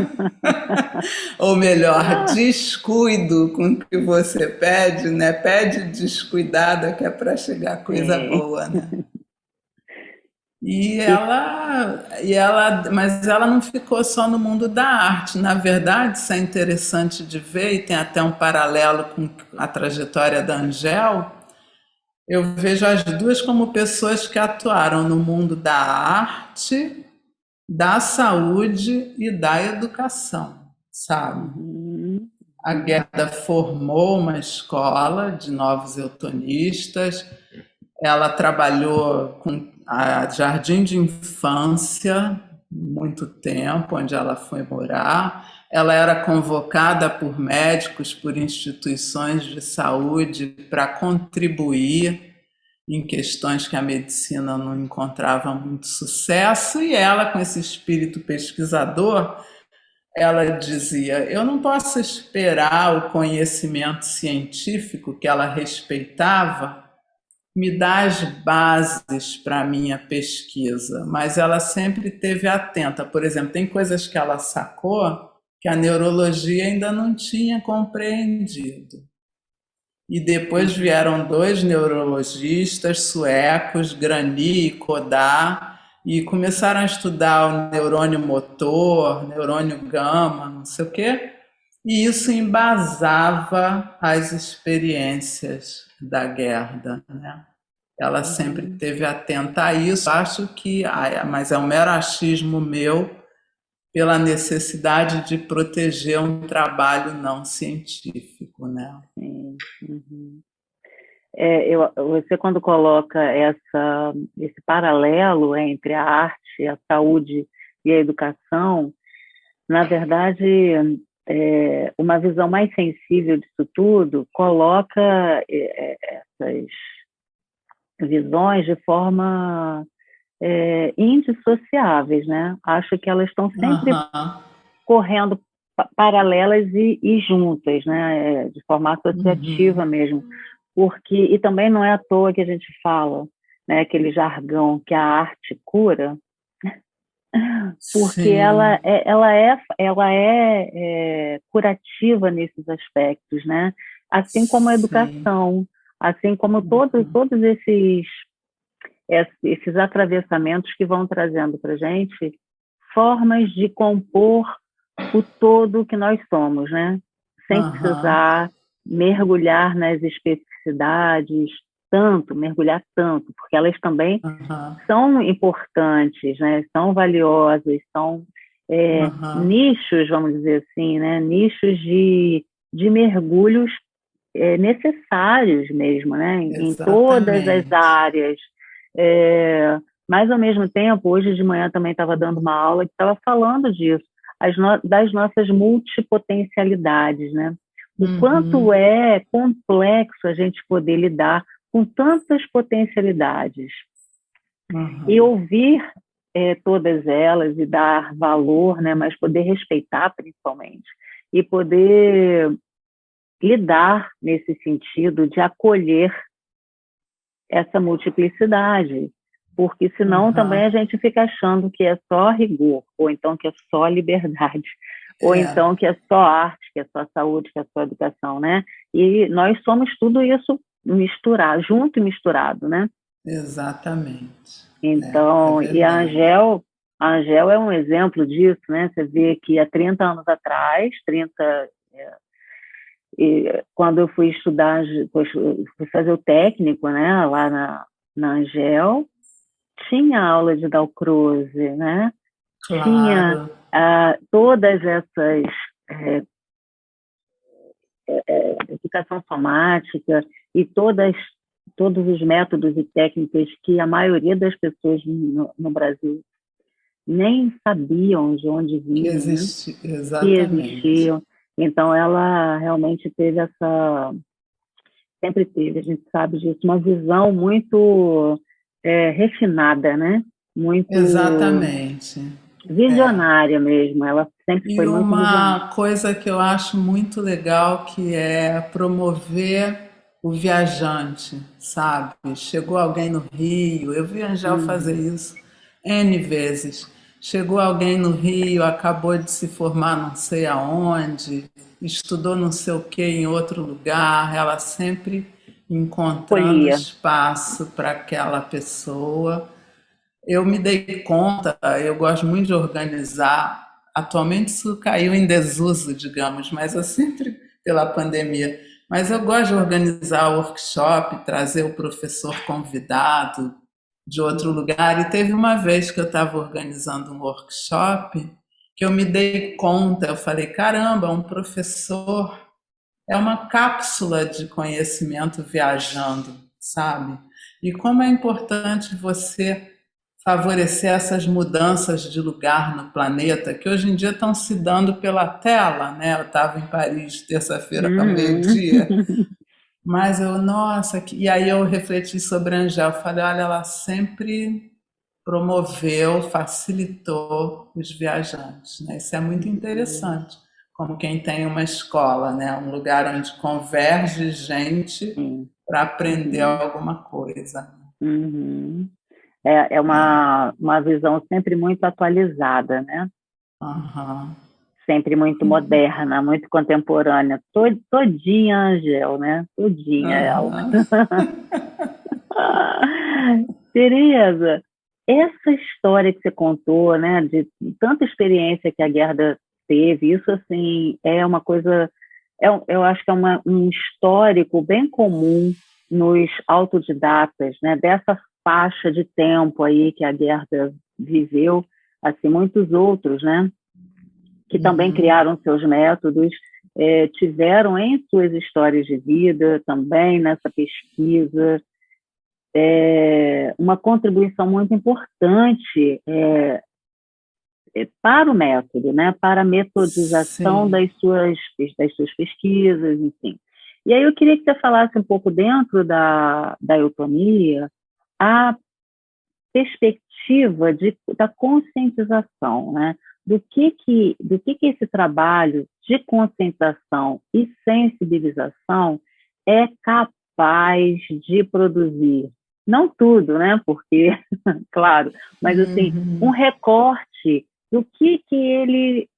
Ou melhor, descuido com o que você pede, né? Pede descuidada, que é para chegar coisa boa, né? Mas ela não ficou só no mundo da arte. Na verdade, isso é interessante de ver, e tem até um paralelo com a trajetória da Angel. Eu vejo as duas como pessoas que atuaram no mundo da arte, da saúde e da educação, sabe? A Gerda formou uma escola de novos eutonistas, ela trabalhou com a jardim de infância, muito tempo, onde ela foi morar. Ela era convocada por médicos, por instituições de saúde para contribuir em questões que a medicina não encontrava muito sucesso, e ela, com esse espírito pesquisador, ela dizia: eu não posso esperar o conhecimento científico que ela respeitava me dar as bases para a minha pesquisa, mas ela sempre esteve atenta. Por exemplo, tem coisas que ela sacou que a neurologia ainda não tinha compreendido. E depois vieram dois neurologistas suecos, Grani e Kodar, e começaram a estudar o neurônio motor, neurônio gama, não sei o quê, e isso embasava as experiências da Gerda, né? Ela sempre esteve atenta a isso. Acho que, mas é um mero achismo meu, pela necessidade de proteger um trabalho não científico, né? Sim. Você, quando coloca esse paralelo entre a arte, a saúde e a educação, na verdade, uma visão mais sensível disso tudo coloca essas visões de forma indissociáveis, né? Acho que elas estão sempre correndo paralelas e juntas, né? De forma associativa mesmo. E também não é à toa que a gente fala, né, aquele jargão que a arte cura, porque ela é curativa nesses aspectos, né? Assim como a educação, assim como todos esses atravessamentos que vão trazendo para a gente formas de compor o todo que nós somos, né? Sem precisar mergulhar nas especificidades, mergulhar tanto, porque elas também são importantes, né? São valiosas, são nichos, vamos dizer assim, né? Nichos de mergulhos necessários mesmo, né? Em todas as áreas. Mas, ao mesmo tempo, hoje de manhã também estava dando uma aula que estava falando disso, das nossas multipotencialidades, né? O quanto é complexo a gente poder lidar com tantas potencialidades. E ouvir todas elas e dar valor, né? Mas poder respeitar, principalmente, e poder lidar nesse sentido de acolher essa multiplicidade, porque senão também a gente fica achando que é só rigor, ou então que é só liberdade, ou então que é só arte, que é só saúde, que é só educação, né? E nós somos tudo isso junto e misturado, né? Exatamente. Então, e a Angel é um exemplo disso, né? Você vê que há 30 anos atrás, quando eu fui estudar, fui fazer o técnico, né, lá na Angel, tinha aula de Dalcroze, né? Claro. Tinha todas essas educação somática e todos os métodos e técnicas que a maioria das pessoas no Brasil nem sabiam de onde vinham, que existiam. Então, ela realmente teve sempre teve, a gente sabe disso, uma visão muito refinada, né? Muito visionária mesmo. Ela sempre foi muito visionária. E uma coisa que eu acho muito legal, que é promover o viajante, sabe? Chegou alguém no Rio, eu vi a Angel fazer isso N vezes. Chegou alguém no Rio, acabou de se formar não sei aonde, estudou não sei o que em outro lugar, ela sempre encontrando espaço para aquela pessoa. Eu me dei conta, eu gosto muito de organizar, atualmente isso caiu em desuso, digamos, mas eu sempre, pela pandemia, mas eu gosto de organizar workshop, trazer o professor convidado de outro lugar. E teve uma vez que eu estava organizando um workshop que eu me dei conta, eu falei, caramba, um professor é uma cápsula de conhecimento viajando, sabe? E como é importante você favorecer essas mudanças de lugar no planeta, que hoje em dia estão se dando pela tela, né? Eu estava em Paris terça-feira ao Uhum. meio-dia, mas nossa, e aí eu refleti sobre a Angel, falei, olha, ela sempre promoveu, facilitou os viajantes, né? Isso é muito interessante, como quem tem uma escola, né? Um lugar onde converge gente Sim. para aprender Uhum. alguma coisa. Uhum. É uma visão sempre muito atualizada, né? Aham. Sempre muito moderna, muito contemporânea. Todinha Angel, né? Todinha ela. Aham. Tereza, essa história que você contou, né, de tanta experiência que a Gerda teve, isso assim é uma coisa, eu acho que é um histórico bem comum nos autodidatas, né, dessa faixa de tempo aí que a Gerda viveu, assim muitos outros, né, que também Uhum. criaram seus métodos, tiveram em suas histórias de vida também nessa pesquisa uma contribuição muito importante para o método, né, para a metodização Sim, das suas pesquisas, enfim. E aí eu queria que você falasse um pouco dentro da eutonia a perspectiva da conscientização, né, do que esse trabalho de conscientização e sensibilização é capaz de produzir. Não tudo, né? Porque, claro, mas assim, um uhum. recorte do que ele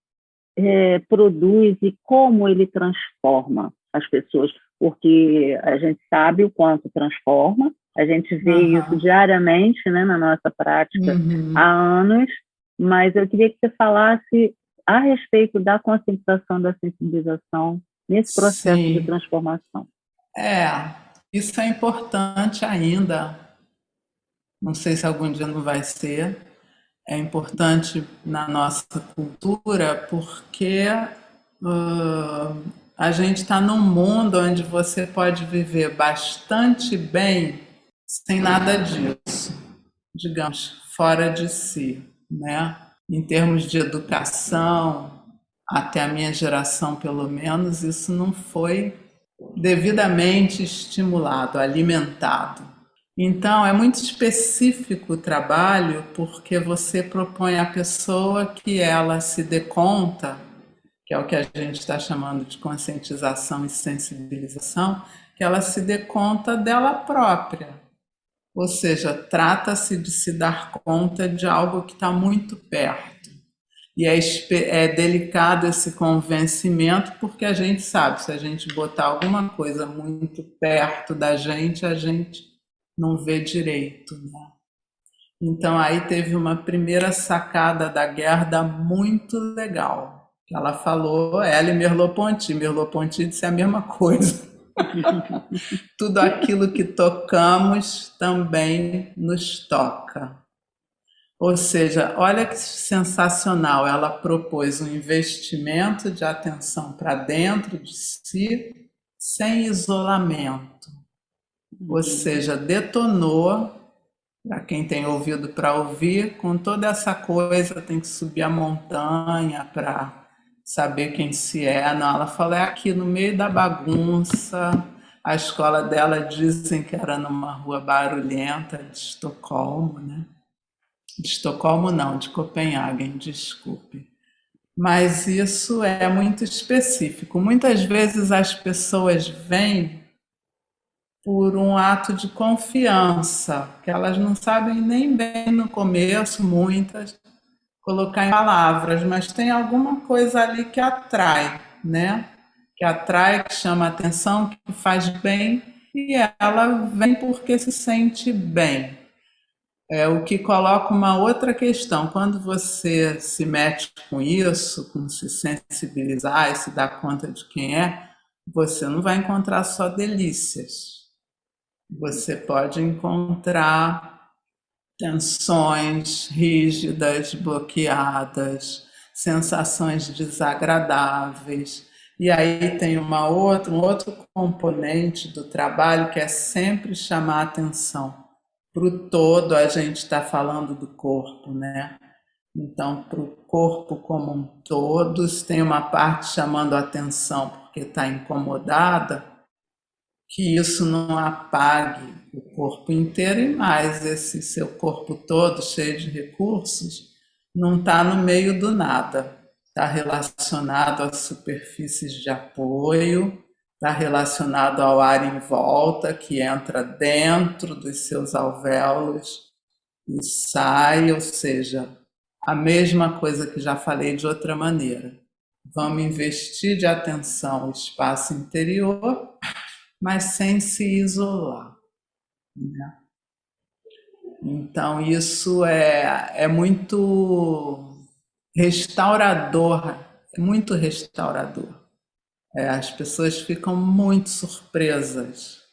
produz e como ele transforma as pessoas, porque a gente sabe o quanto transforma, a gente vê isso Aham. diariamente, né, na nossa prática há Uhum. anos, mas eu queria que você falasse a respeito da conscientização, da sensibilização nesse processo de Sim, transformação. isso é importante ainda. Não sei se algum dia não vai ser. É importante na nossa cultura porque a gente está num mundo onde você pode viver bastante bem sem nada disso, digamos, fora de si, né? Em termos de educação, até a minha geração, pelo menos, isso não foi devidamente estimulado, alimentado. Então, é muito específico o trabalho, porque você propõe à pessoa que ela se dê conta, que é o que a gente está chamando de conscientização e sensibilização, que ela se dê conta dela própria. Ou seja, trata-se de se dar conta de algo que está muito perto. E é delicado esse convencimento, porque a gente sabe, se a gente botar alguma coisa muito perto da gente, a gente não vê direito, né? Então aí teve uma primeira sacada da Gerda muito legal. Ela falou, ela e Merleau-Ponty. Merleau-Ponty disse a mesma coisa. Tudo aquilo que tocamos também nos toca. Ou seja, olha que sensacional, ela propôs um investimento de atenção para dentro de si, sem isolamento. Ou seja, detonou, para quem tem ouvido para ouvir, com toda essa coisa, tem que subir a montanha para saber quem se é. Não, ela falou, é aqui no meio da bagunça. A escola dela dizem que era numa rua barulhenta de Estocolmo, né? De Estocolmo não, de Copenhague, desculpe. Mas isso é muito específico. Muitas vezes as pessoas vêm por um ato de confiança, que elas não sabem nem bem no começo, muitas, colocar em palavras, mas tem alguma coisa ali que atrai, né? Que atrai, que chama a atenção, que faz bem, e ela vem porque se sente bem. É o que coloca uma outra questão. Quando você se mete com isso, com se sensibilizar e se dar conta de quem é, você não vai encontrar só delícias. Você pode encontrar tensões rígidas, bloqueadas, sensações desagradáveis. E aí tem um outro componente do trabalho que é sempre chamar a atenção para o todo, a gente está falando do corpo, né? Então, para o corpo como um todo, se tem uma parte chamando a atenção porque está incomodada, que isso não apague o corpo inteiro e mais esse seu corpo todo cheio de recursos não está no meio do nada, está relacionado às superfícies de apoio, está relacionado ao ar em volta que entra dentro dos seus alvéolos e sai, ou seja, a mesma coisa que já falei de outra maneira. Vamos investir de atenção no espaço interior, mas sem se isolar, né? Então, isso é muito restaurador, é muito restaurador. As pessoas ficam muito surpresas.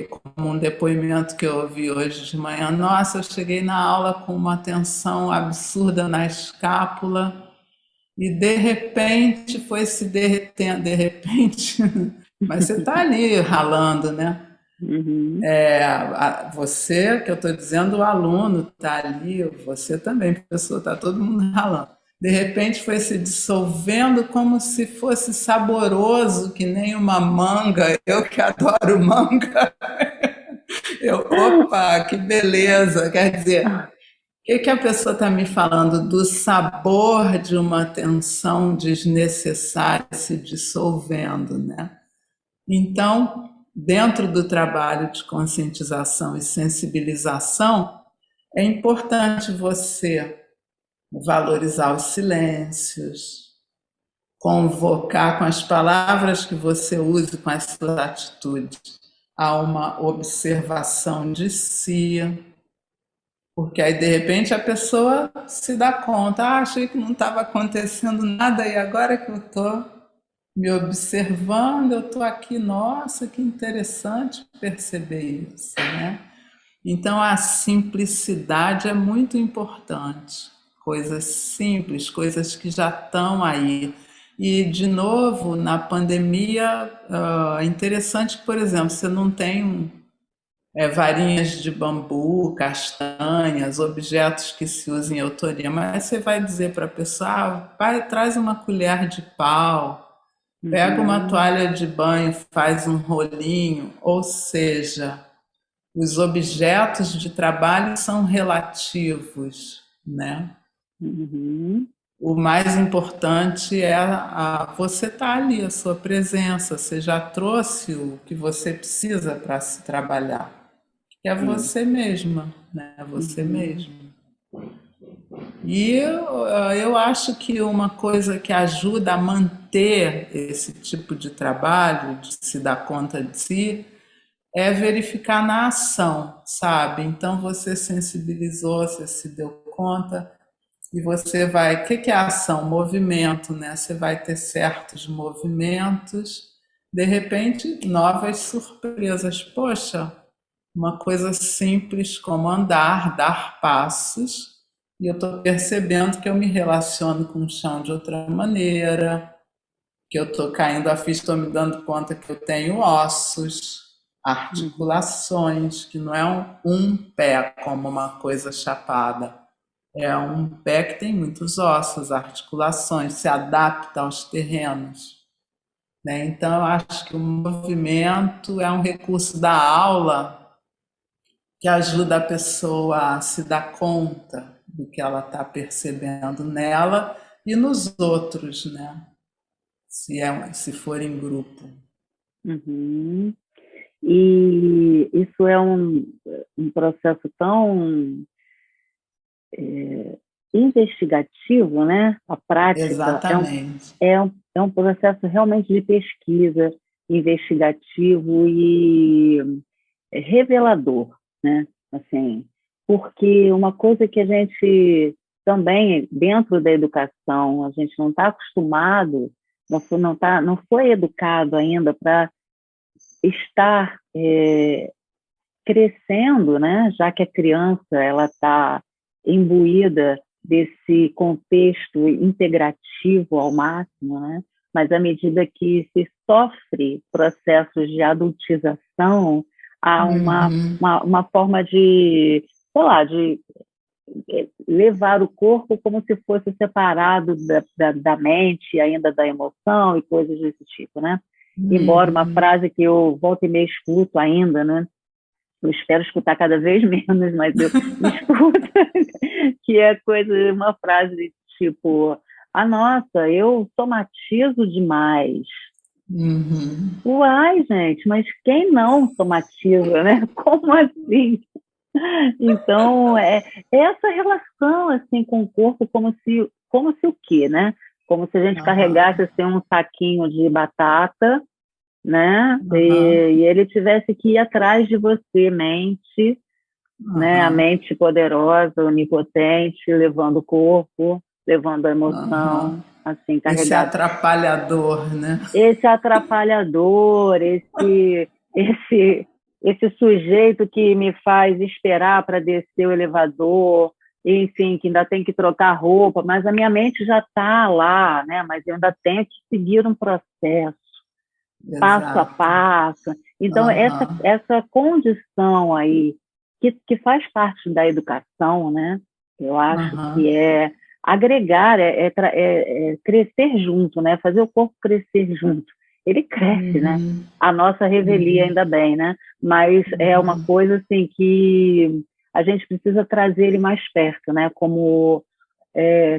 Como um depoimento que eu ouvi hoje de manhã, nossa, eu cheguei na aula com uma tensão absurda na escápula e de repente foi se derretendo, de repente, mas você está ali ralando, né? Uhum. Você, que eu estou dizendo, o aluno está ali, você também, professor, está todo mundo ralando. De repente foi se dissolvendo como se fosse saboroso, que nem uma manga. Eu que adoro manga. Opa, que beleza! Quer dizer, o que a pessoa está me falando? Do sabor de uma tensão desnecessária se dissolvendo, né? Então, dentro do trabalho de conscientização e sensibilização, é importante você valorizar os silêncios, convocar com as palavras que você use, com as suas atitudes, a uma observação de si, porque aí de repente a pessoa se dá conta, achei que não estava acontecendo nada e agora que eu estou me observando, eu estou aqui, nossa, que interessante perceber isso, né? Então a simplicidade é muito importante, coisas simples, coisas que já estão aí. E, de novo, na pandemia, é interessante que, por exemplo, você não tem varinhas de bambu, castanhas, objetos que se usam em autoria, mas você vai dizer para a pessoa, vai, traz uma colher de pau, pega uma toalha de banho, faz um rolinho, ou seja, os objetos de trabalho são relativos, né? Uhum. O mais importante é você estar ali, a sua presença. Você já trouxe o que você precisa para se trabalhar, que é você mesma, né? Você mesma. E eu acho que uma coisa que ajuda a manter esse tipo de trabalho, de se dar conta de si, é verificar na ação, sabe? Então você sensibilizou, você se deu conta e você vai. O que é a ação? Movimento, né? Você vai ter certos movimentos, de repente, novas surpresas. Poxa, uma coisa simples como andar, dar passos, e eu estou percebendo que eu me relaciono com o chão de outra maneira, que eu estou caindo a ficha, estou me dando conta que eu tenho ossos, articulações, que não é um pé como uma coisa chapada, é um pé que tem muitos ossos, articulações, se adapta aos terrenos, né? Então, eu acho que o movimento é um recurso da aula que ajuda a pessoa a se dar conta do que ela está percebendo nela e nos outros, né? Se for em grupo. Uhum. E isso é um processo tão investigativo, né? A prática Exatamente. é um processo realmente de pesquisa, investigativo e revelador, né? Assim, porque uma coisa que a gente também, dentro da educação, a gente não está acostumado, não foi educado ainda para estar crescendo, né? Já que a criança ela está imbuída desse contexto integrativo ao máximo, né? Mas à medida que se sofre processos de adultização, há Uhum. uma forma de, sei lá, de levar o corpo como se fosse separado da mente, ainda da emoção e coisas desse tipo, né? Embora uma Uhum. frase que eu volta e meia escuto ainda, né? Eu espero escutar cada vez menos, mas eu escuto, que é uma frase tipo, ah, nossa, eu somatizo demais. Uhum. Uai, gente, mas quem não somatiza, né? Como assim? Então, essa relação assim com o corpo como se o quê, né? Como se a gente carregasse Aham. assim, um saquinho de batata, né? Aham. E ele tivesse que ir atrás de você, mente, né? A Aham. mente poderosa, onipotente, levando o corpo, levando a Aham. emoção, assim, Esse carregado. atrapalhador, né? Esse atrapalhador, esse, esse sujeito que me faz esperar para descer o elevador, enfim, que ainda tem que trocar roupa, mas a minha mente já está lá, né? Mas eu ainda tenho que seguir um processo, passo a Exato. passo. Então, Aham. essa condição aí, que faz parte da educação, né? Eu acho que Aham. é agregar, é crescer junto, né? Fazer o corpo crescer junto. Ele cresce, né? Uhum. A nossa revelia, Uhum. ainda bem, né? Mas é uma Uhum. coisa assim que a gente precisa trazer ele mais perto, né? Como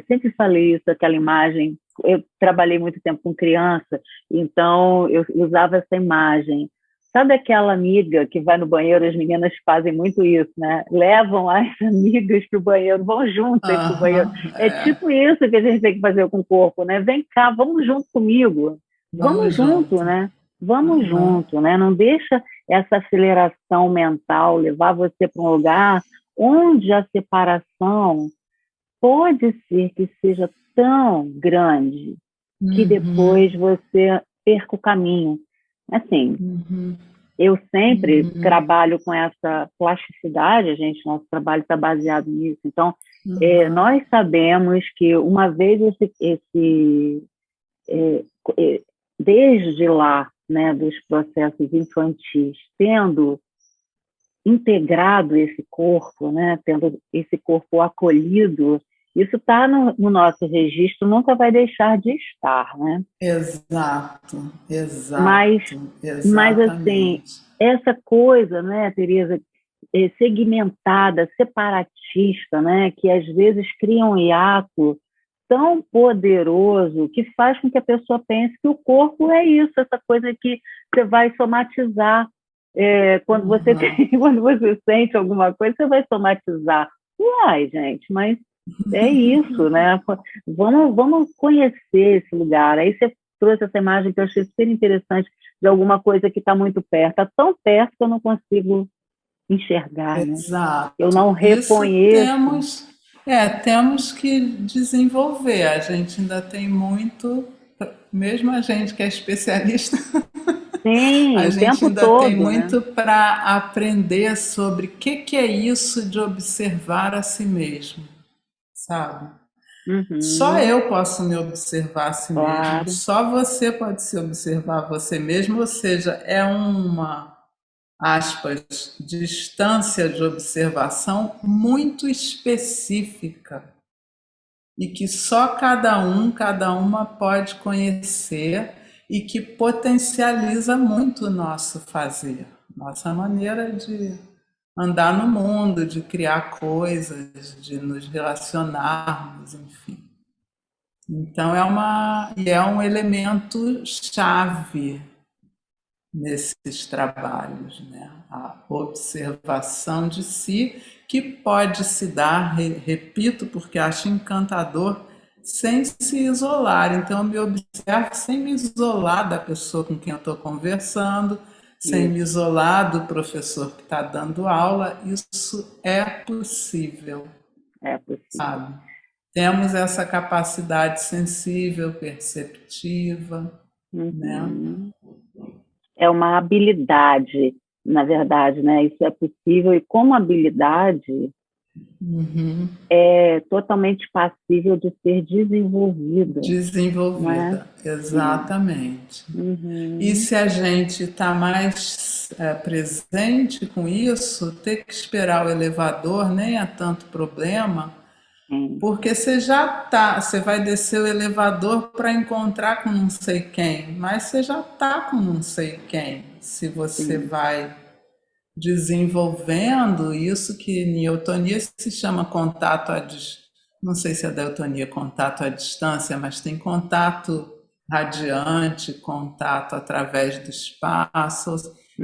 sempre falei isso, aquela imagem. Eu trabalhei muito tempo com criança, então eu usava essa imagem. Sabe aquela amiga que vai no banheiro? As meninas fazem muito isso, né? Levam as amigas para o banheiro, vão juntas para o banheiro. Aham. É É. tipo isso que a gente tem que fazer com o corpo, né? Vem cá, vamos junto comigo. Vamos Vamos junto, junto. né? Vamos Aham. junto, né? Não deixa essa aceleração mental levar você para um lugar onde a separação pode ser que seja tão grande que depois Uhum. você perca o caminho. Assim, Uhum. eu sempre Uhum. trabalho com essa plasticidade, nosso trabalho está baseado nisso. Então, Uhum. nós sabemos que uma vez é, é, desde lá, né, dos processos infantis, tendo integrado esse corpo, né, tendo esse corpo acolhido, isso está no nosso registro, nunca vai deixar de estar, né? Exato, Mas, exato, mas assim, exatamente. essa coisa, né, Tereza, segmentada, separatista, né, que às vezes cria um hiato tão poderoso que faz com que a pessoa pense que o corpo é isso, essa coisa que você vai somatizar. Quando você Uhum. tem, quando você sente alguma coisa, você vai somatizar. Uai, gente, mas é isso, né? Vamos conhecer esse lugar. Aí você trouxe essa imagem que eu achei super interessante de alguma coisa que está muito perto. Está tão perto que eu não consigo enxergar, né? Eu Exato. não Isso reconheço. temos que desenvolver. A gente ainda tem muito, mesmo a gente que é especialista, Sim, a o gente tempo ainda tem todo, né? muito para aprender sobre o que é isso de observar a si mesmo, sabe? Só Uhum, eu posso me observar a si mesmo, claro. só você pode se observar a você mesmo, ou seja, é uma, aspas, distância de observação muito específica e que só cada uma pode conhecer e que potencializa muito o nosso fazer, nossa maneira de andar no mundo, de criar coisas, de nos relacionarmos, enfim. Então é um elemento chave nesses trabalhos, né? A observação de si, que pode se dar, repito, porque acho encantador, sem se isolar. Então, eu me observo sem me isolar da pessoa com quem eu estou conversando, sem me Isso, isolar do professor que está dando aula. Isso é possível, é possível. sabe? Temos essa capacidade sensível, perceptiva, né? Uhum. É uma habilidade, na verdade, né? Isso é possível, e como habilidade, Uhum. é totalmente passível de ser desenvolvida, não é? Desenvolvida, Sim. exatamente. E Uhum. se a gente está mais presente com isso, ter que esperar o elevador nem é tanto problema, Sim, porque você já tá, você vai descer o elevador para encontrar com não sei quem, mas você já está com não sei quem. Se você sim. vai desenvolvendo isso que em eutonia se chama contato não sei se é da eutonia contato à distância, mas tem contato radiante, contato através do espaço,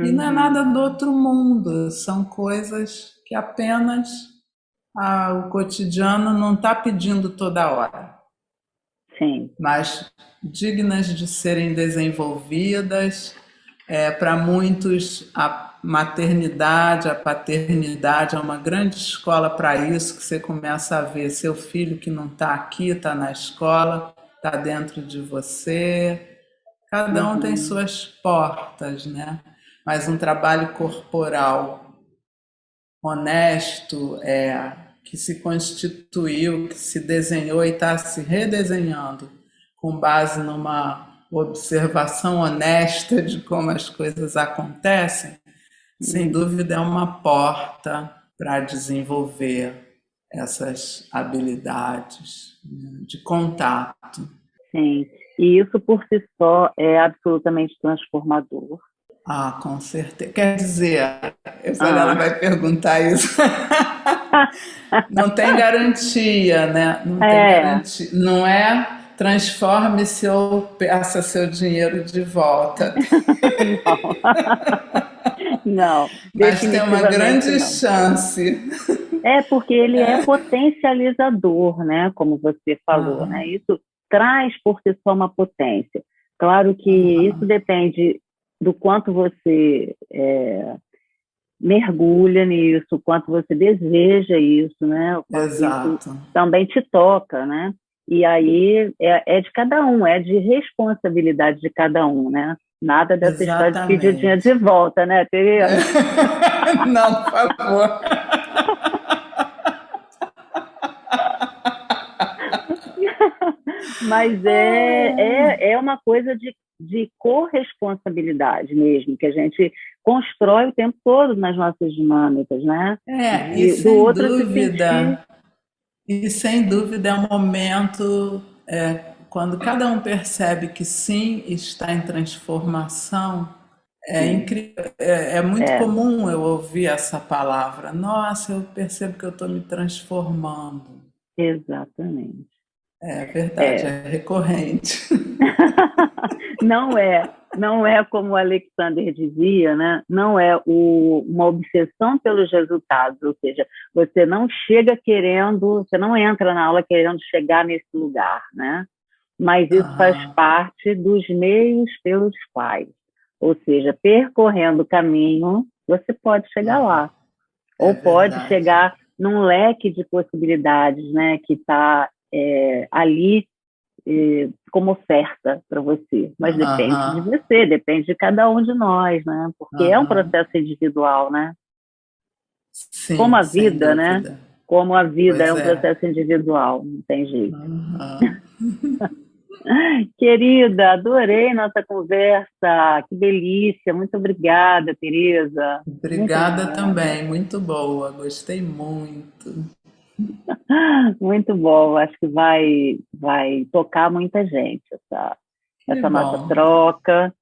e não é nada Uhum. do outro mundo, são coisas que apenas o cotidiano não está pedindo toda hora, Sim. mas dignas de serem desenvolvidas. Para muitos, a maternidade, a paternidade é uma grande escola para isso, que você começa a ver seu filho que não está aqui, está na escola, está dentro de você. Cada um tem Uhum. suas portas, né? Mas um trabalho corporal honesto, que se constituiu, que se desenhou e está se redesenhando com base numa observação honesta de como as coisas acontecem, sem Uhum. dúvida é uma porta para desenvolver essas habilidades, né, de contato. Sim. E isso por si só é absolutamente transformador. Ah, com certeza. Quer dizer, eu falei, ela Ah. vai perguntar isso. Não tem garantia, né? Não tem É. garantia. Não é transforme-se ou peça seu dinheiro de volta. Não. Não, Mas tem uma definitivamente grande não. chance. É porque ele é potencializador, né? Como você falou, né? Aham, Isso traz por si só uma potência. Claro que isso aham. depende do quanto você mergulha nisso, o quanto você deseja isso, né? O quanto isso Exato. também te toca, né? E aí é de cada um, é de responsabilidade de cada um, né? Nada dessa história de pedir o dinheiro de Exatamente. volta, né, Tereza? Não, por favor. Mas é uma coisa de corresponsabilidade mesmo, que a gente constrói o tempo todo nas nossas dinâmicas, né? Do outro se sentir. E sem dúvida é um momento quando cada um percebe que sim está em transformação. Sim, É muito é, comum eu ouvir essa palavra. Nossa, eu percebo que eu estou me transformando. exatamente. É verdade, É. é recorrente. Não é como o Alexander dizia, né? Não é uma obsessão pelos resultados, ou seja, você não chega querendo, você não entra na aula querendo chegar nesse lugar, né? Mas isso faz Aham, parte dos meios pelos quais, ou seja, percorrendo o caminho, você pode chegar lá, é ou pode verdade. chegar num leque de possibilidades, né, que está ali como oferta para você, mas depende de Aham, você, depende de cada um de nós, né? Porque é um aham. processo individual, né? Como Sim, a sem vida, né? dúvida. Como a vida é Pois um é. processo individual, não tem jeito. Aham. Querida, adorei nossa conversa, que delícia, muito obrigada, Tereza, muito Obrigada obrigada. também, muito boa, gostei muito. Muito bom, acho que vai tocar muita gente Que essa nossa bom. troca,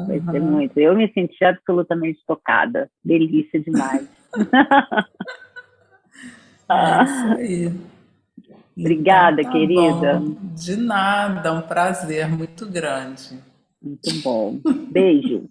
vai ser Aham. muito. Eu me senti absolutamente tocada, delícia demais. É isso Ah, aí. Então obrigada, tá querida, bom. De nada, um prazer muito grande. muito bom. Beijo.